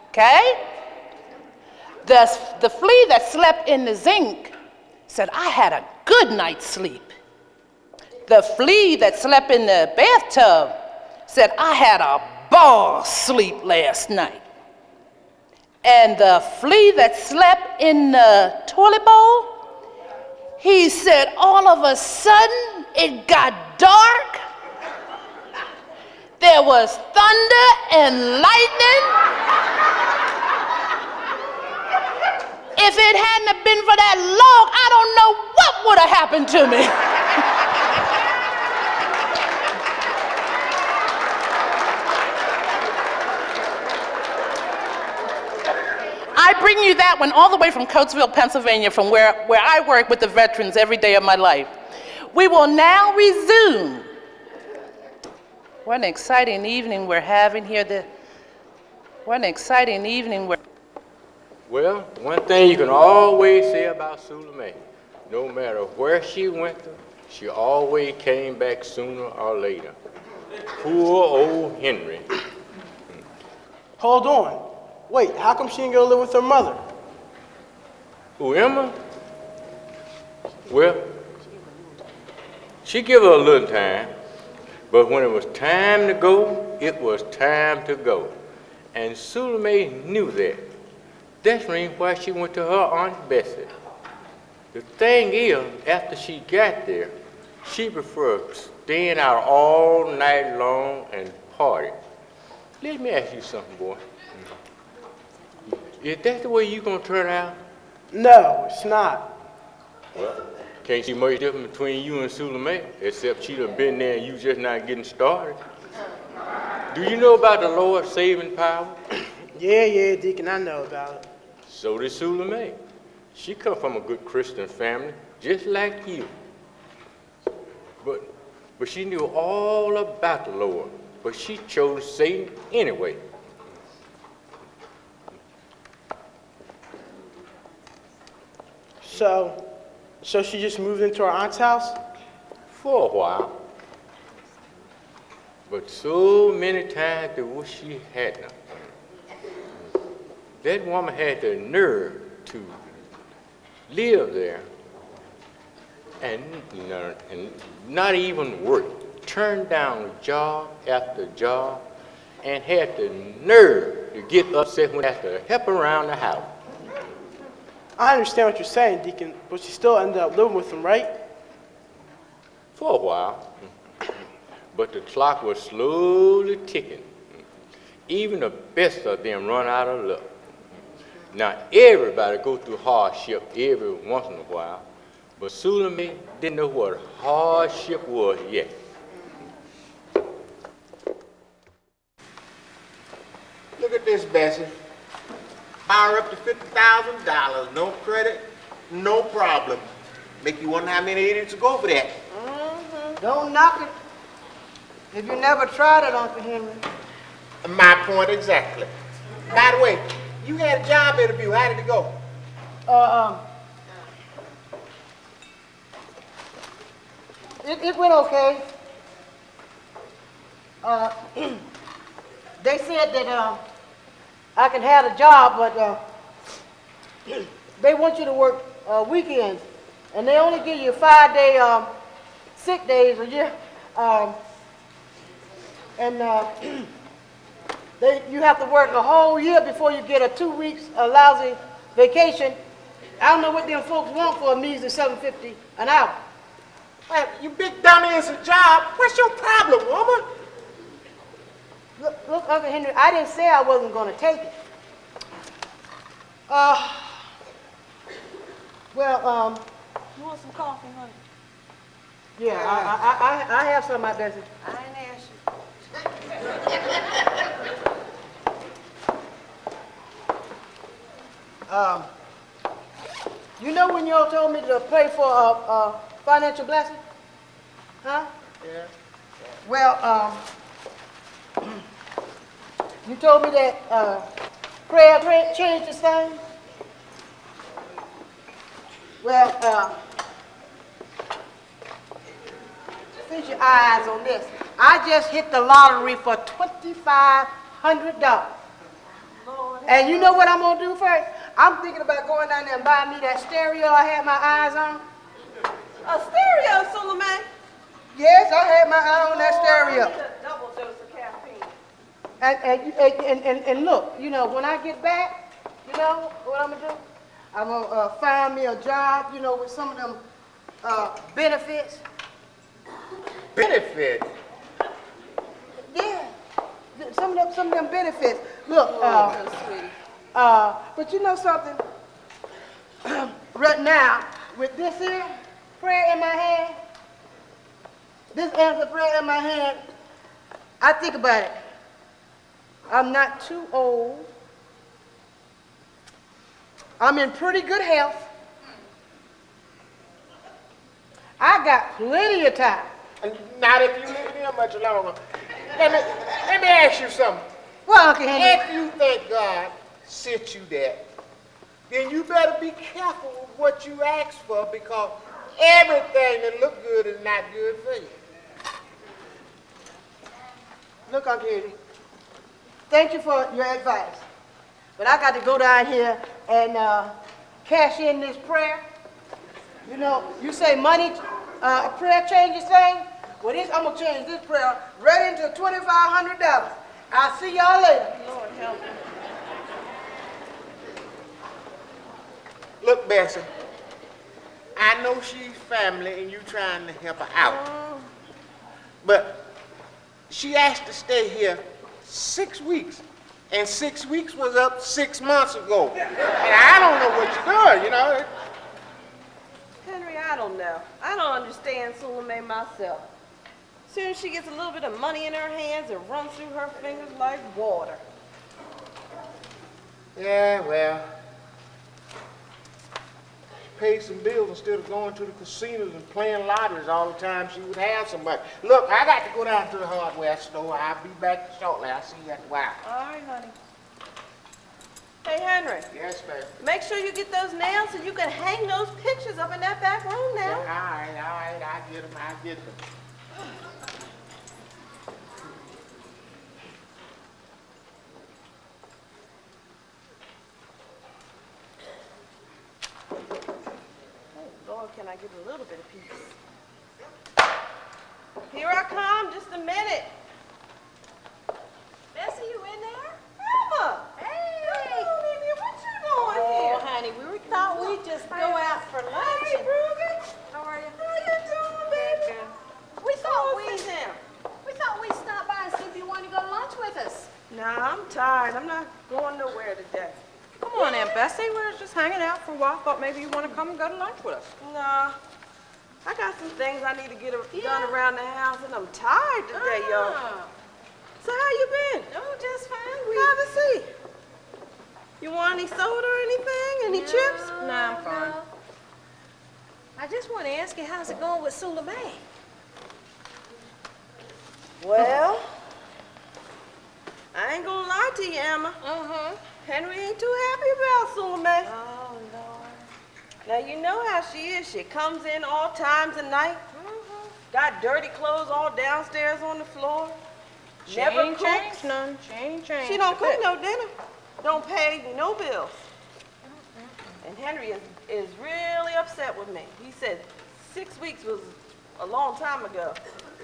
Okay? The flea that slept in the zinc said, "I had a good night's sleep." The flea that slept in the bathtub said, "I had a ball sleep last night." And the flea that slept in the toilet bowl, he said, all of a sudden it got dark. There was thunder and lightning. If it hadn't have been for that log, I don't know what would have happened to me. I bring you that one all the way from Coatesville, Pennsylvania, from where I work with the veterans every day of my life. We will now resume. What an exciting evening we're having here. What an exciting evening. Well, one thing you can always say about Sula Mae, no matter where she went to, she always came back sooner or later. Poor old Henry. Hold on. Wait, how come she didn't go live with her mother? Who, Emma? Well, she give her a little time, but when it was time to go, it was time to go. And Sula Mae knew that. That's the reason why she went to her Aunt Bessie. The thing is, after she got there, she preferred staying out all night long and party. Let me ask you something, boy. Is that the way you gonna turn out? No, it's not. Well, can't see much difference between you and Sula Mae, except she done been there and you just not getting started. Do you know about the Lord's saving power? Yeah, Deacon, I know about it. So did Sula Mae. She come from a good Christian family, just like you. But she knew all about the Lord, but she chose Satan anyway. So she just moved into her aunt's house? For a while. But so many times they wish she hadn't. That woman had the nerve to live there and not even work. Turned down job after job and had the nerve to get upset when they had to help around the house. I understand what you're saying, Deacon, but she still ended up living with him, right? For a while. But the clock was slowly ticking. Even the best of them run out of luck. Now, everybody go through hardship every once in a while, but Sula Mae didn't know what hardship was yet. Look at this, Bessie. Borrow up to $50,000, no credit, no problem. Make you wonder how many idiots will go for that. Don't knock it if you never tried it, Uncle Henry. My point exactly. By the way, you had a job interview. How did it go? It went okay. They said that I can have a job, but they want you to work weekends, and they only give you 5-day sick days a year, and you have to work a whole year before you get a 2 weeks lousy vacation. I don't know what them folks want for a measly $7.50 an hour. Well, you big dummy, it's a job. What's your problem, woman? Look, Uncle Henry, I didn't say I wasn't going to take it. Well, You want some coffee, honey? yeah, I have some, my Bessie. I ain't asked you. You know when y'all told me to pray for a financial blessing? Huh? Yeah. Well, you told me that prayer changes things. Well, fix your eyes on this. I just hit the lottery for $2,500. And you know what I'm gonna do first? I'm thinking about going down there and buying me that stereo I had my eyes on. A stereo, Suleiman. Yes, I had my eye on that stereo. I need a double dose of caffeine. And look, you know, when I get back, you know what I'm gonna do? I'm gonna find me a job, you know, with some of them benefits. Benefit? Yeah, some of them benefits. Look, Sweetie. but you know something? Right now, with this here prayer in my hand, this answer prayer in my hand, I think about it. I'm not too old. I'm in pretty good health. I got plenty of time. Not if you live here much longer. Let me ask you something. Well, Uncle Henry. If you think God sent you there, then you better be careful with what you ask for, because everything that look good is not good for you. Look, Uncle Henry, thank you for your advice, but I got to go down here and cash in this prayer. You know, you say money, prayer changes things. Well, I'm going to change this prayer right into $2,500. I'll see y'all later. Lord help me. Look, Bessie, I know she's family and you trying to help her out. But she asked to stay here 6 weeks. And 6 weeks was up 6 months ago. And I don't know what you're doing, you know. Henry, I don't know. I don't understand Suleiman myself. Soon as she gets a little bit of money in her hands, it runs through her fingers like water. Yeah, well, pay some bills instead of going to the casinos and playing lotteries all the time. She would have some money. Look, I got to go down to the hardware store. I'll be back shortly. I'll see you at the while. All right, honey. Hey, Henry. Yes, ma'am. Make sure you get those nails so you can hang those pictures up in that back room Yeah, now. all right, I get them, I get them. Oh, Lord, can I get a little bit of peace? Here I come, just a minute. Bessie, you in there? Mama! Hey! Olivia, what you doing here? Oh, honey, we thought we'd just go out for lunch. Hey, Ruby! How are you? How you doing, baby? We thought Sit down. we thought we'd stop by and see if you wanted to go to lunch with us. Nah, I'm tired. I'm not going nowhere today. Come on, Aunt Bessie. We're just hanging out for a while. Thought maybe you want to come and go to lunch with us. Nah. I got some things I need to get done around the house, and I'm tired today, y'all. So how you been? Oh, just fine. Have a seat. You want any soda or anything? Any chips? Nah, I'm fine. I just want to ask you, how's it going with Suleiman? Well, I ain't gonna lie to you, Emma. Uh-huh. Henry ain't too happy about Suleiman. Oh, Lord. Now, you know how she is. She comes in all times of night. Got dirty clothes all downstairs on the floor. She Never ain't cooks. changed none. She ain't changed. She don't a cook bit. no dinner. Don't pay no bills. And Henry is really upset with me. He said 6 weeks was a long time ago.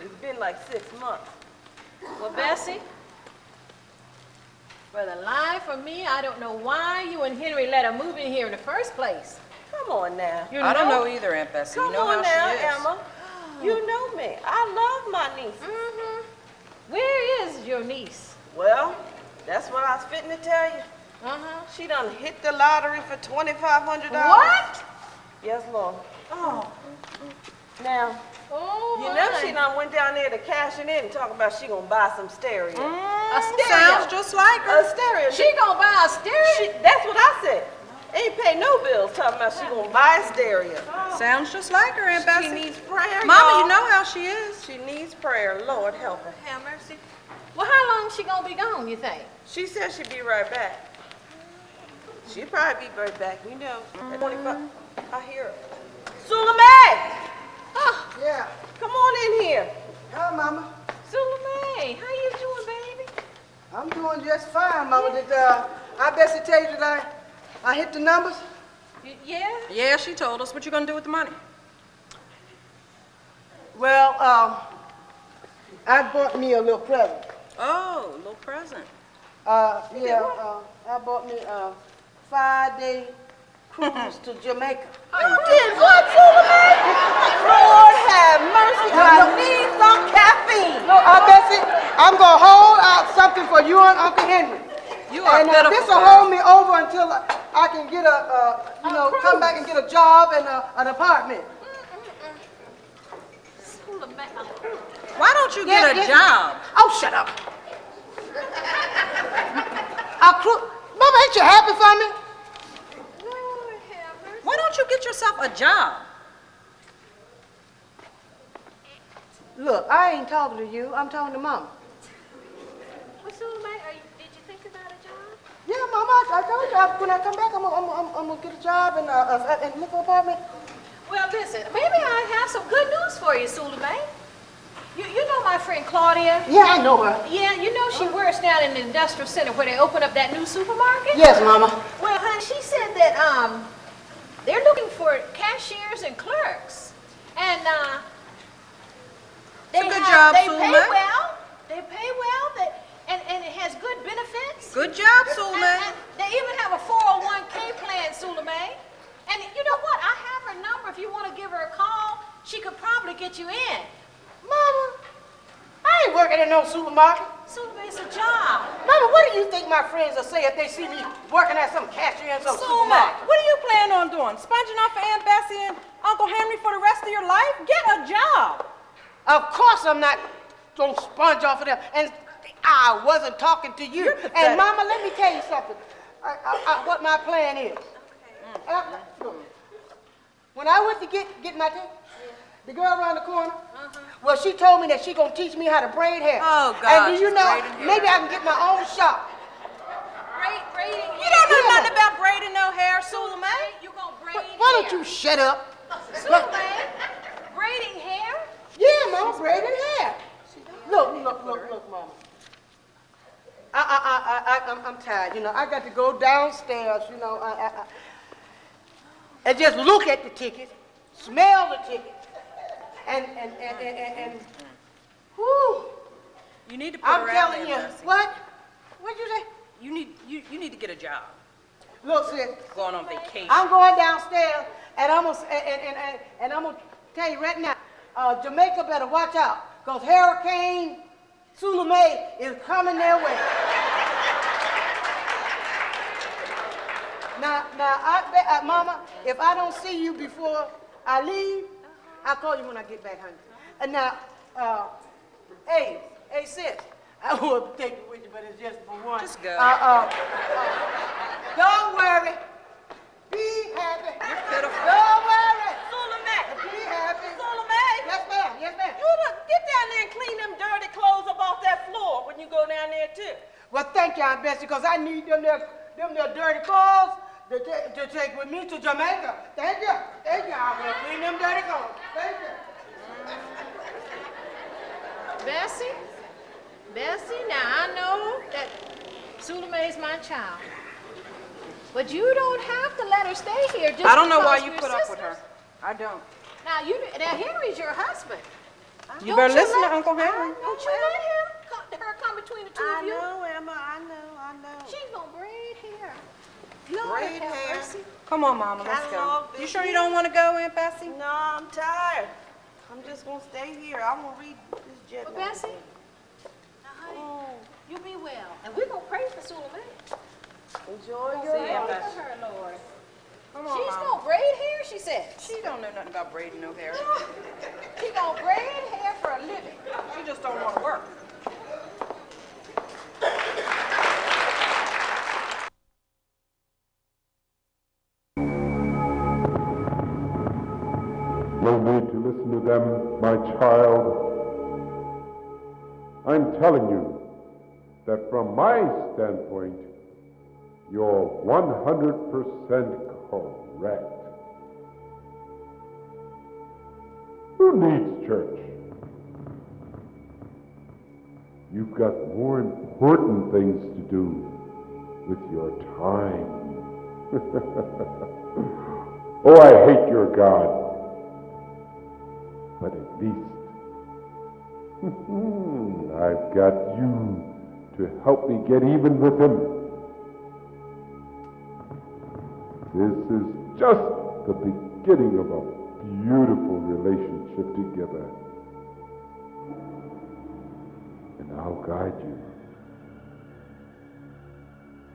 It's been like 6 months. Well, Bessie, for the life of me, I don't know why you and Henry let her move in here in the first place. Come on now. I don't know either, Aunt Bessie. Come You know on how now, she is. Emma. You know me. I love my nieces. Mm-hmm. Where is your niece? Well, that's what I was fitting to tell you. Uh-huh. She done hit the lottery for $2,500. What? Yes, Lord. Oh. Now, Oh, you know my. she done went down there to cash it in and talk about she gonna buy some stereo. A stereo. Sounds just like her. A stereo. She gonna buy a stereo? That's what I said. Ain't pay no bills talking about she gonna buy a stereo. Sounds just like her, Aunt Bessie. She needs prayer, Mama, y'all. you know how she is. She needs prayer. Lord help her. Have mercy. Well, how long she gonna be gone, you think? She said she'd be right back. She'll probably be right back. You know, at 25, I hear her. Sulamay! Oh, Yeah. Come on in here. Hi, Mama. Sulamay, how you doing, baby? I'm doing just fine, Mama. Did I Bessie tell you that I hit the numbers? Yeah? Yeah, she told us. What you gonna do with the money? Well, I bought me a little present. Oh, a little present. I bought me a 5-day cruise to Jamaica. You did what, Sulamay? Lord have mercy. I need some caffeine. No, Bessie, I'm gonna hold out something for you and Uncle Henry. You are And pitiful. this will hold me over until I can get come back and get a job and an apartment. Sulamay. Why don't you get a Yeah. job? Oh, shut up. Mama, ain't you happy for me? Lord have mercy. Why don't you get yourself a job? Look, I ain't talking to you. I'm talking to Mama. Well, Sulamay, did you think about a job? Yeah, Mama, I told you when I come back, I'm gonna get a job and look for an apartment. Well, listen, maybe I have some good news for you, Sulamay. You know my friend Claudia? Yeah, I know her. Yeah, you know she works down in the industrial center where they open up that new supermarket? Yes, Mama. Well, honey, she said that they're looking for cashiers and clerks. And It's a good job, they Sulamay. pay well. They pay well. And it has good benefits. Good job, And Sulamay. they even have a 401k plan, Sulamay. And you know what? I have her number. If you want to give her a call, she could probably get you in. Mama, I ain't working in no supermarket. Sulamay, it's a job. Mama, what do you think my friends will say if they see me working at some cashier in some supermarket? What do you plan on doing? Sponging off for Aunt Bessie and Uncle Henry for the rest of your life? Get a job. Of course I'm not gonna sponge off of them. And I wasn't talking to you. You're pathetic. And Mama, let me tell you something. What my plan is. Look, when I went to get my ticket, the girl around the corner, well, she told me that she gonna teach me how to braid hair. Oh, God, And do you she's know, braiding hair. maybe I can get my own shop. Braiding You don't know nothing about braiding no hair, Sulamay. You gonna braid Why don't you shut up? Sulamay, braiding hair? Yeah, Mama, braiding hair. Look, Mama. I'm tired. You know, I got to go downstairs. You know, and just look at the ticket, smell the ticket, and whoo. You need to put I'm her out telling there, you, Bessie. what? What'd you say? You need to get a job. Look, sis, Going on vacation. I'm going downstairs, and I'm gonna tell you right now, Jamaica better watch out, cause Hurricane Sulamay is coming their way. Now, Mama, if I don't see you before I leave, I'll call you when I get back, honey. And now, hey, sis, I would take you with you, but it's just for one. Just go. Don't worry. Be happy. You're pitiful. Don't worry. Sulamay. Be happy. Sulamay. Yes, ma'am. Yes, ma'am. You get down there and clean them dirty clothes up off that floor when you go down there too. Well, thank you, Aunt Bessie, because I need them there dirty clothes to take with me to Jamaica. Thank you. Thank you. I'm going to clean them dirty clothes. Thank you. Bessie, now I know that Suleiman is my child. But you don't have to let her stay here just I don't know why because you we're put up with her. sisters. I don't. Now Henry's your husband. You better listen to Uncle Henry. Don't you let her come between the two I of you. know, Emma, I know. She's gonna braid hair. Lord Braid have hair. mercy. Come on, Mama, let's go. Catalog You this sure you year. don't want to go, Aunt Bessie? No, I'm tired. I'm just gonna stay here. I'm gonna read this jet. But Bessie, now honey, you be well. And we're gonna pray for Suleiman. Enjoy Pray your Aunt for Bessie. her, Lord. Come on, She's Mama. gonna braid hair, she says. She don't know nothing about braiding no hair. She gonna braid hair for a living. She just don't want to work. No need to listen to them, my child. I'm telling you that from my standpoint, you're 100% correct. Who needs church? You've got more important things to do with your time. Oh, I hate your God. But at least I've got you to help me get even with him. This is just the beginning of a beautiful relationship together. And I'll guide you.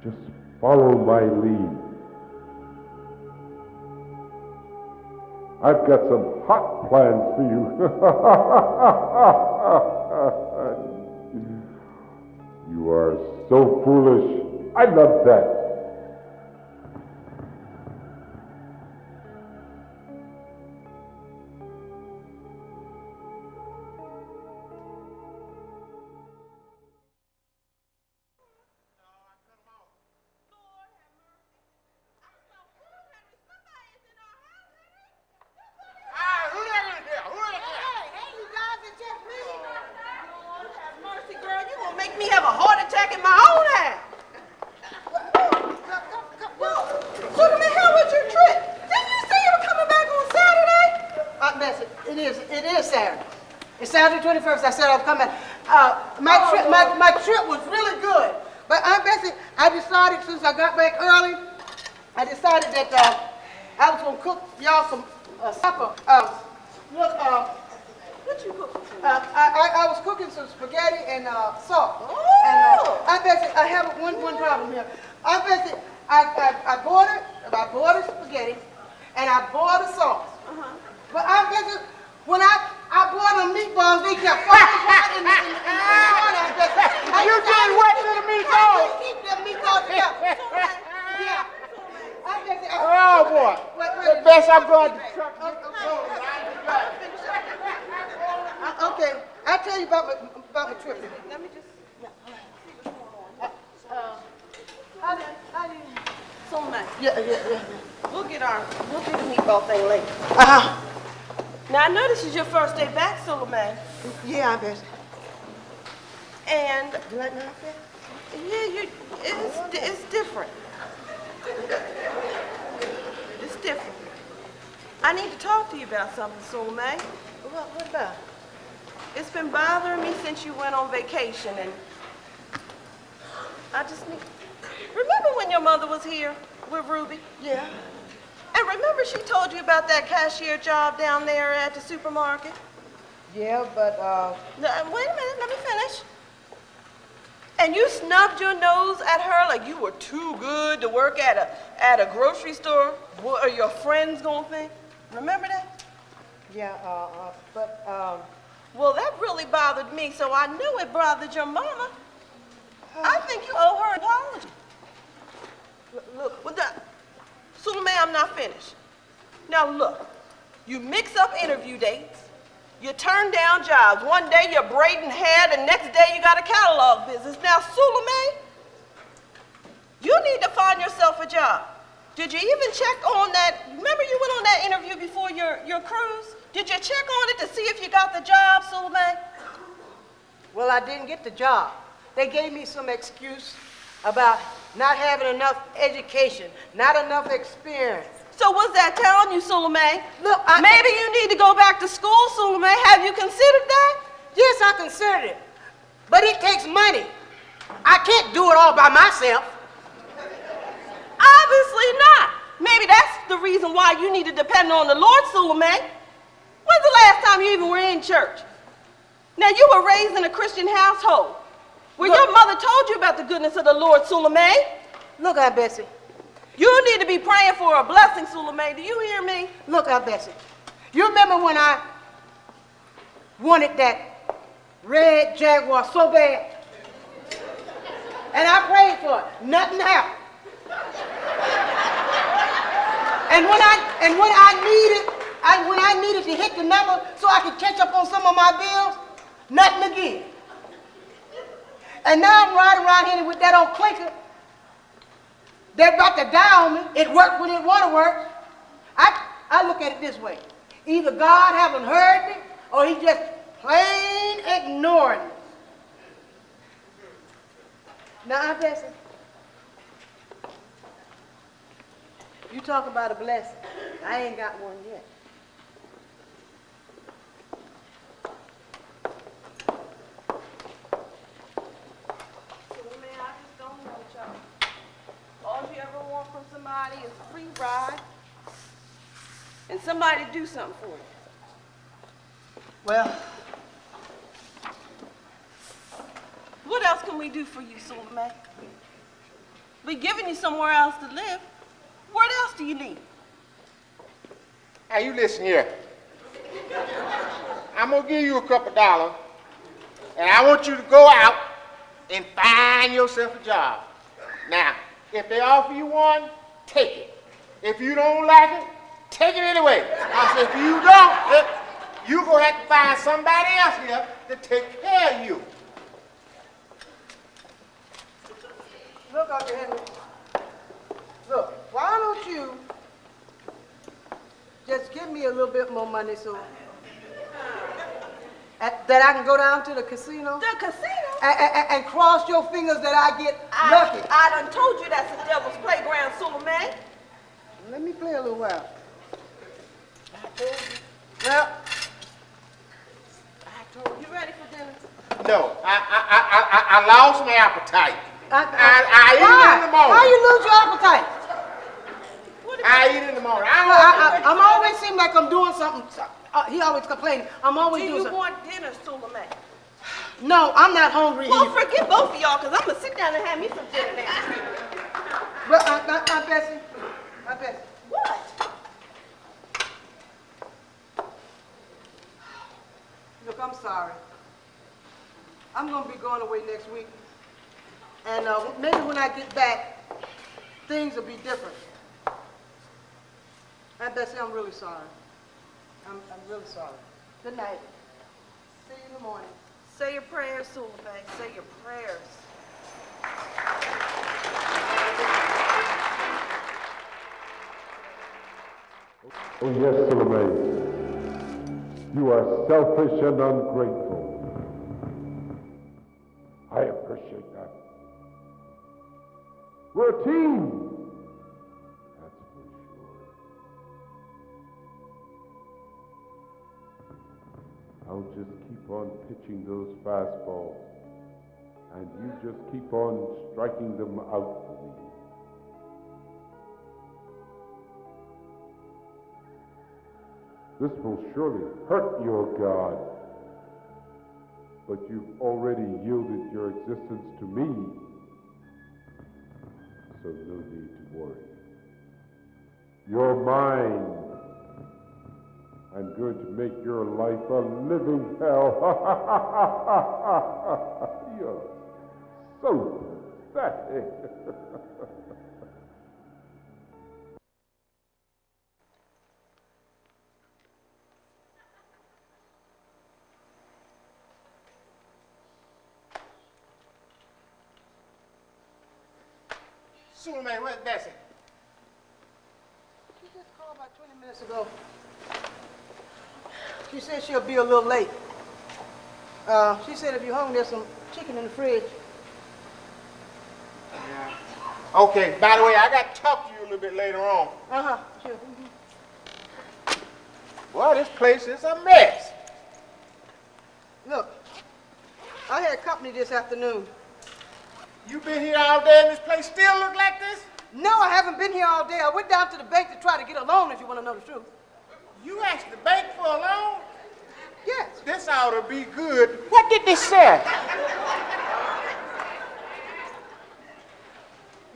Just follow my lead. I've got some hot plans for you. You are so foolish. I love that. Make me have a heart attack in my own house. Suleiman, how was your trip? Didn't you say you were coming back on Saturday? Aunt Bessie, it is Saturday. It's Saturday 21st. I said I was coming. My trip was really good. But Aunt Bessie, I decided since I got back early, I decided that I was gonna cook y'all some supper. What you cooking? I was cooking some spaghetti and salt. Oh! And Aunt Bessie, I have one problem here. Aunt Bessie, I bought a spaghetti and I bought a sauce. But Aunt Bessie, when I bought them meatballs, they kept falling apart in the water. Aunt Bessie. You did what to the meatballs? I couldn't keep them meatballs together. Yeah. Aunt Bessie, Oh, boy. The best I'm going to truck. Okay, I'll tell you about my trip. Let me just. How do you? Suleiman, Yeah. we'll do the meatball thing later. Uh-huh. Now, I know this is your first day back, Suleiman. Yeah, Aunt Bessie. And You like my outfit? yeah, it's different. It's different. I need to talk to you about something, Suleiman. What about? It's been bothering me since you went on vacation, and I just need. Remember when your mother was here with Ruby? Yeah. And remember she told you about that cashier job down there at the supermarket? Yeah, but No, wait a minute, let me finish. And you snubbed your nose at her like you were too good to work at a grocery store. What are your friends gonna think? Remember that? yeah, but Well, that really bothered me, so I knew it bothered your mama. I think you owe her an apology. Look, Suleiman, I'm not finished. Now look, you mix up interview dates, you turn down jobs. One day you're braiding hair, the next day you got a catalog business. Now, Suleiman, you need to find yourself a job. Did you even check on that? Remember you went on that interview before your cruise? Did you check on it to see if you got the job, Suleiman? Well, I didn't get the job. They gave me some excuse about not having enough education, not enough experience. So what's that telling you, Suleiman? Look, maybe you need to go back to school, Suleiman. Have you considered that? Yes, I considered it. But it takes money. I can't do it all by myself. Obviously not. Maybe that's the reason why you need to depend on the Lord, Suleiman. When's the last time you even were in church? Now, you were raised in a Christian household where your mother told you about the goodness of the Lord, Suleiman. Look, Aunt Bessie. You need to be praying for a blessing, Suleiman. Do you hear me? Look, Aunt Bessie. You remember when I wanted that red Jaguar so bad? And I prayed for it. Nothing happened. And when I needed to hit the number so I could catch up on some of my bills, nothing again. And now I'm riding around here with that old clinker. They're about to die on me. It worked when it want to work. I look at it this way. Either God haven't heard me or he just plain ignoring me. Now, Aunt Bessie, you talk about a blessing. I ain't got one yet. Suleiman, I just don't know, y'all. All you ever want from somebody is a free ride and somebody to do something for you. Well, what else can we do for you, Suleiman? We giving you somewhere else to live. What else do you need? Now, you listen here. I'm going to give you a couple dollars, and I want you to go out and find yourself a job. Now, if they offer you one, take it. If you don't like it, take it anyway. I said, if you don't, you're going to have to find somebody else here to take care of you. look, Uncle Henry. Look, why don't you just give me a little bit more money so that I can go down to the casino? The casino? And cross your fingers that I get lucky. I done told you that's the devil's playground, Suleiman. Let me play a little while. Well, You ready for dinner? No, I lost my appetite. I eat in the morning. Why you lose your appetite? I eat in the morning. I'm always seem like I'm doing something. He always complaining. I'm always doing Do you something. want dinner, Suleiman? No, I'm not hungry. Well, either. forget both of y'all, because I'm going to sit down and have me some dinner now. But, Aunt Bessie. What? Look, I'm sorry. I'm going to be going away next week. And maybe when I get back, things will be different. Aunt Bessie, I'm really sorry. I'm really sorry. Good night. See you in the morning. Say your prayers, Suleiman. Say your prayers. Oh yes, Suleiman. You are selfish and ungrateful. I appreciate that. We're a team. That's for sure. I'll just keep on pitching those fastballs, and you just keep on striking them out for me. This will surely hurt your God, but you've already yielded your existence to me, so no need to worry. You're mine. I'm going to make your life a living hell. You're so pathetic. Suleiman, where's Bessie? She just called about 20 minutes ago. She said she'll be a little late. She said if you're hungry, there's some chicken in the fridge. Yeah. Okay, by the way, I got to talk to you a little bit later on. Uh-huh, sure. Boy, this place is a mess. Look, I had company this afternoon. You been here all day and this place still look like this? No, I haven't been here all day. I went down to the bank to try to get a loan, if you want to know the truth. You asked the bank for a loan? Yes. This ought to be good. What did they say?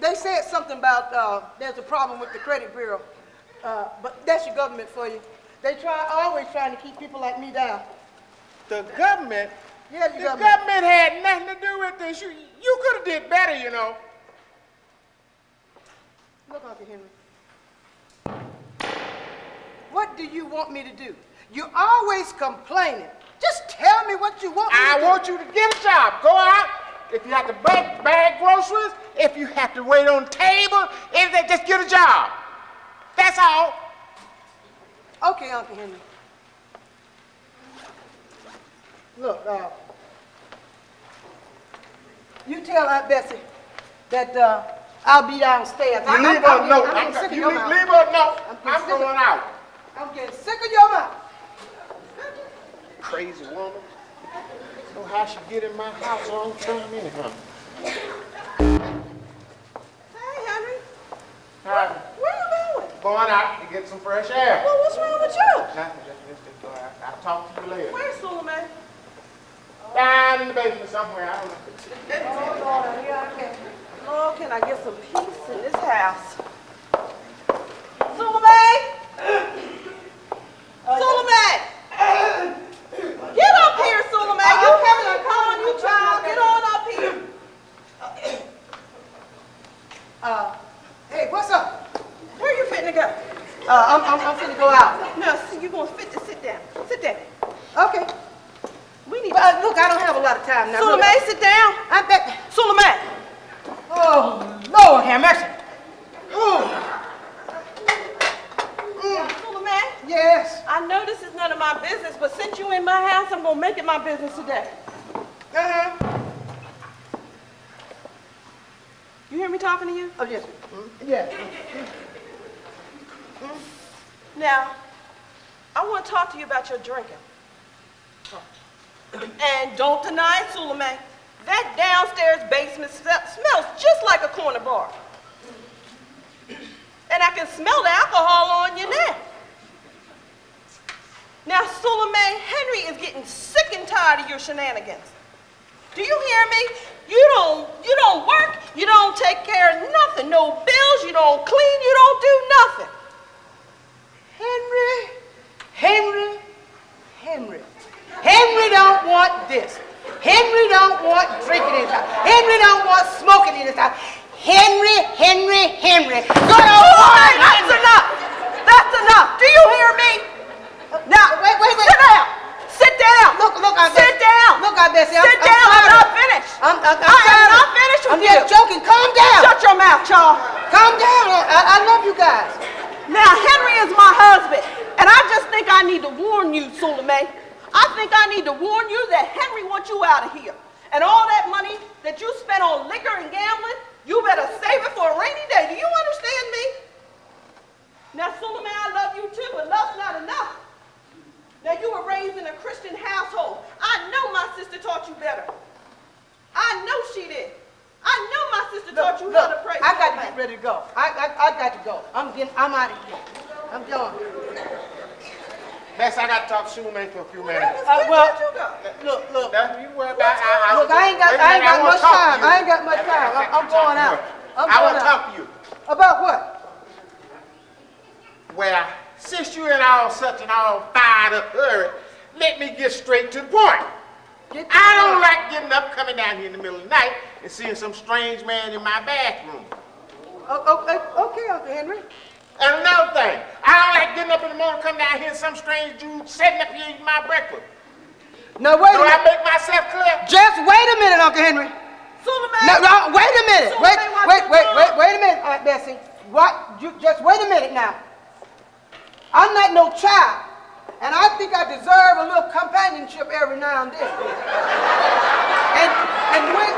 They said something about there's a problem with the credit bureau. But that's your government for you. They always trying to keep people like me down. The government? Yeah, the government had nothing to do with this. You could have did better, you know. Look, Uncle Henry. What do you want me to do? You're always complaining. Just tell me what you want me to do. I want you to get a job. Go out. If you have to bag groceries, if you have to wait on table, anything, just get a job. That's all. Okay, Uncle Henry. Look, you tell Aunt Bessie that I'll be downstairs. You leave her a note. You leave her a note. I'm going out. I'm getting sick of your mouth. Crazy woman. Know how she get in my house on time anyhow. Hey, Henry. Hi. Where you going? Going out to get some fresh air. Well, what's wrong with you? Nothing, just go out. I'll talk to you later. Where's Suleiman? Down in the basement somewhere. I don't know. Oh, Lord, here I came. Lord, can I get some peace in this house? Suleiman! Suleiman! Get up here, Suleiman! You coming to come on, you child. Get on up here. Hey, what's up? Where you fitting to go? I'm finna go out. No, you're going to fit to sit down. Sit down. Okay. We need Look, I don't have a lot of time now. Suleiman, sit down. I'm back. Suleiman. Oh, Lord have mercy. Suleiman? Yes. I know this is none of my business, but since you in my house, I'm going to make it my business today. Uh-huh. You hear me talking to you? Oh, yes. Yeah. Now, I want to talk to you about your drinking. And don't deny it, Suleiman. That downstairs basement smells just like a corner bar. And I can smell the alcohol on you now. Now, Suleiman, Henry is getting sick and tired of your shenanigans. Do you hear me? You don't work, you don't take care of nothing. No bills, you don't clean, you don't do nothing. Henry don't want this. Henry don't want drinking in his house. Henry don't want smoking in his house. Henry. Good old boy. That's enough. That's enough. Do you hear me? Now, wait. Sit down. Sit down. Look, Sit down. Look, Aunt Bessie. Sit down. I'm not finished. I am not finished with I'm you. just joking. Calm down. Shut your mouth, Charles. Calm down. I love you guys. Now, Henry is my husband, and I just think I need to warn you, Suleiman. I think I need to warn you that Henry wants you out of here. And all that money that you spent on liquor and gambling, you better save it for a rainy day. Do you understand me? Now, Suleiman, I love you too, but love's not enough. Now, you were raised in a Christian household. I know my sister taught you better. I know she did. I know my sister taught you how to pray. I got to get ready to go. I got to go. I'm out of here. I'm done. Bess, I got to talk to Suleiman for a few minutes. Look. You worry about it. Look, I ain't got much time. I ain't got much time. I'm going out. I want to talk to you. About what? Well, since you're in all such an all fired up hurry, let me get straight to the point. I don't like getting up, coming down here in the middle of the night, and seeing some strange man in my bathroom. Okay, Uncle Henry. And another thing, I don't like getting up in the morning, come down here, and some strange dude sitting up here eating my breakfast. Now, wait a minute. Do I make myself clear? Just wait a minute, Uncle Henry. No, wait a minute. Wait a minute, Aunt Bessie. What? You just wait a minute now. I'm not no child, And I think I deserve a little companionship every now and then. and when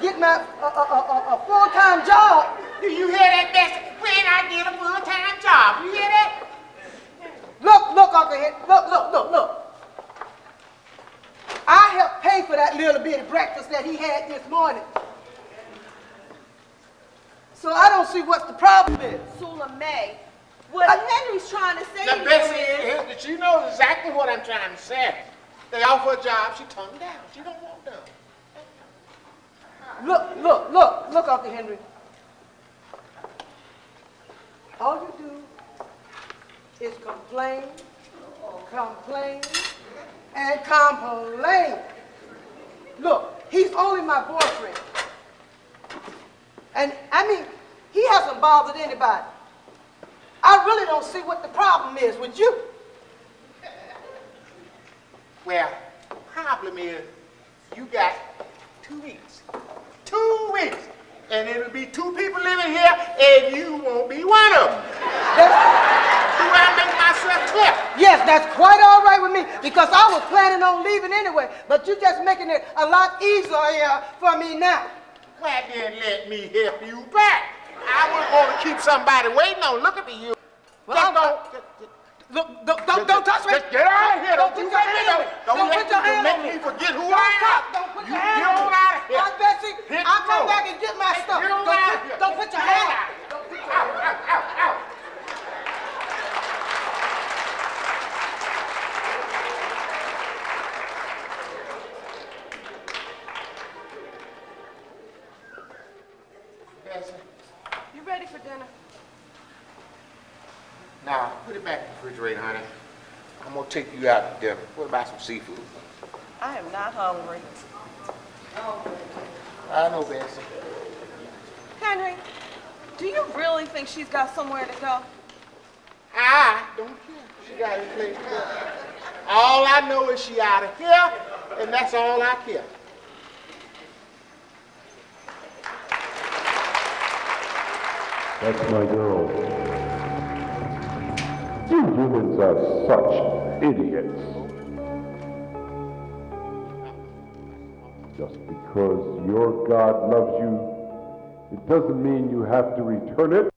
get my a full-time job. Do you hear that, Bessie? When I get a full-time job, you hear that? Look, Uncle Henry, look. I helped pay for that little bitty breakfast that he had this morning. So I don't see what the problem is. Sula May, what Henry's trying to say Now, to you Bessie, is... she knows exactly what I'm trying to say. They offer a job, she turned down. She don't want them. Look, Uncle Henry. All you do is complain, and complain. Look, he's only my boyfriend. And I mean, he hasn't bothered anybody. I really don't see what the problem is with you. Well, the problem is you got 2 weeks. 2 weeks. And it'll be 2 people living here, and you won't be one of them. Do I make myself clear? Yes, that's quite all right with me, because I was planning on leaving anyway, but you're just making it a lot easier for me now. Well, then let me help you back. I wouldn't want to keep somebody waiting on looking at you. Well, don't touch me. Just get out of here. Don't put your hand on me. Don't put your hand on me. Make me forget who I am. Don't put You your hand get on on me. out of here. Aunt Betsy, Hit I'll the come road. back and get my stuff. Get on out of here. Don't put your Get hand on on out. me. Don't put your Ow, hand on me. ow, ow, ow. Bessie, You ready for dinner? now, put it back in the refrigerator, honey. I'm going to take you out to dinner. What about some seafood? I am not hungry. I know, Bessie. Henry, do you really think she's got somewhere to go? I don't care. She got a place to go. All I know is she out of here, and that's all I care. That's my girl. You humans are such idiots. Just because your God loves you, it doesn't mean you have to return it.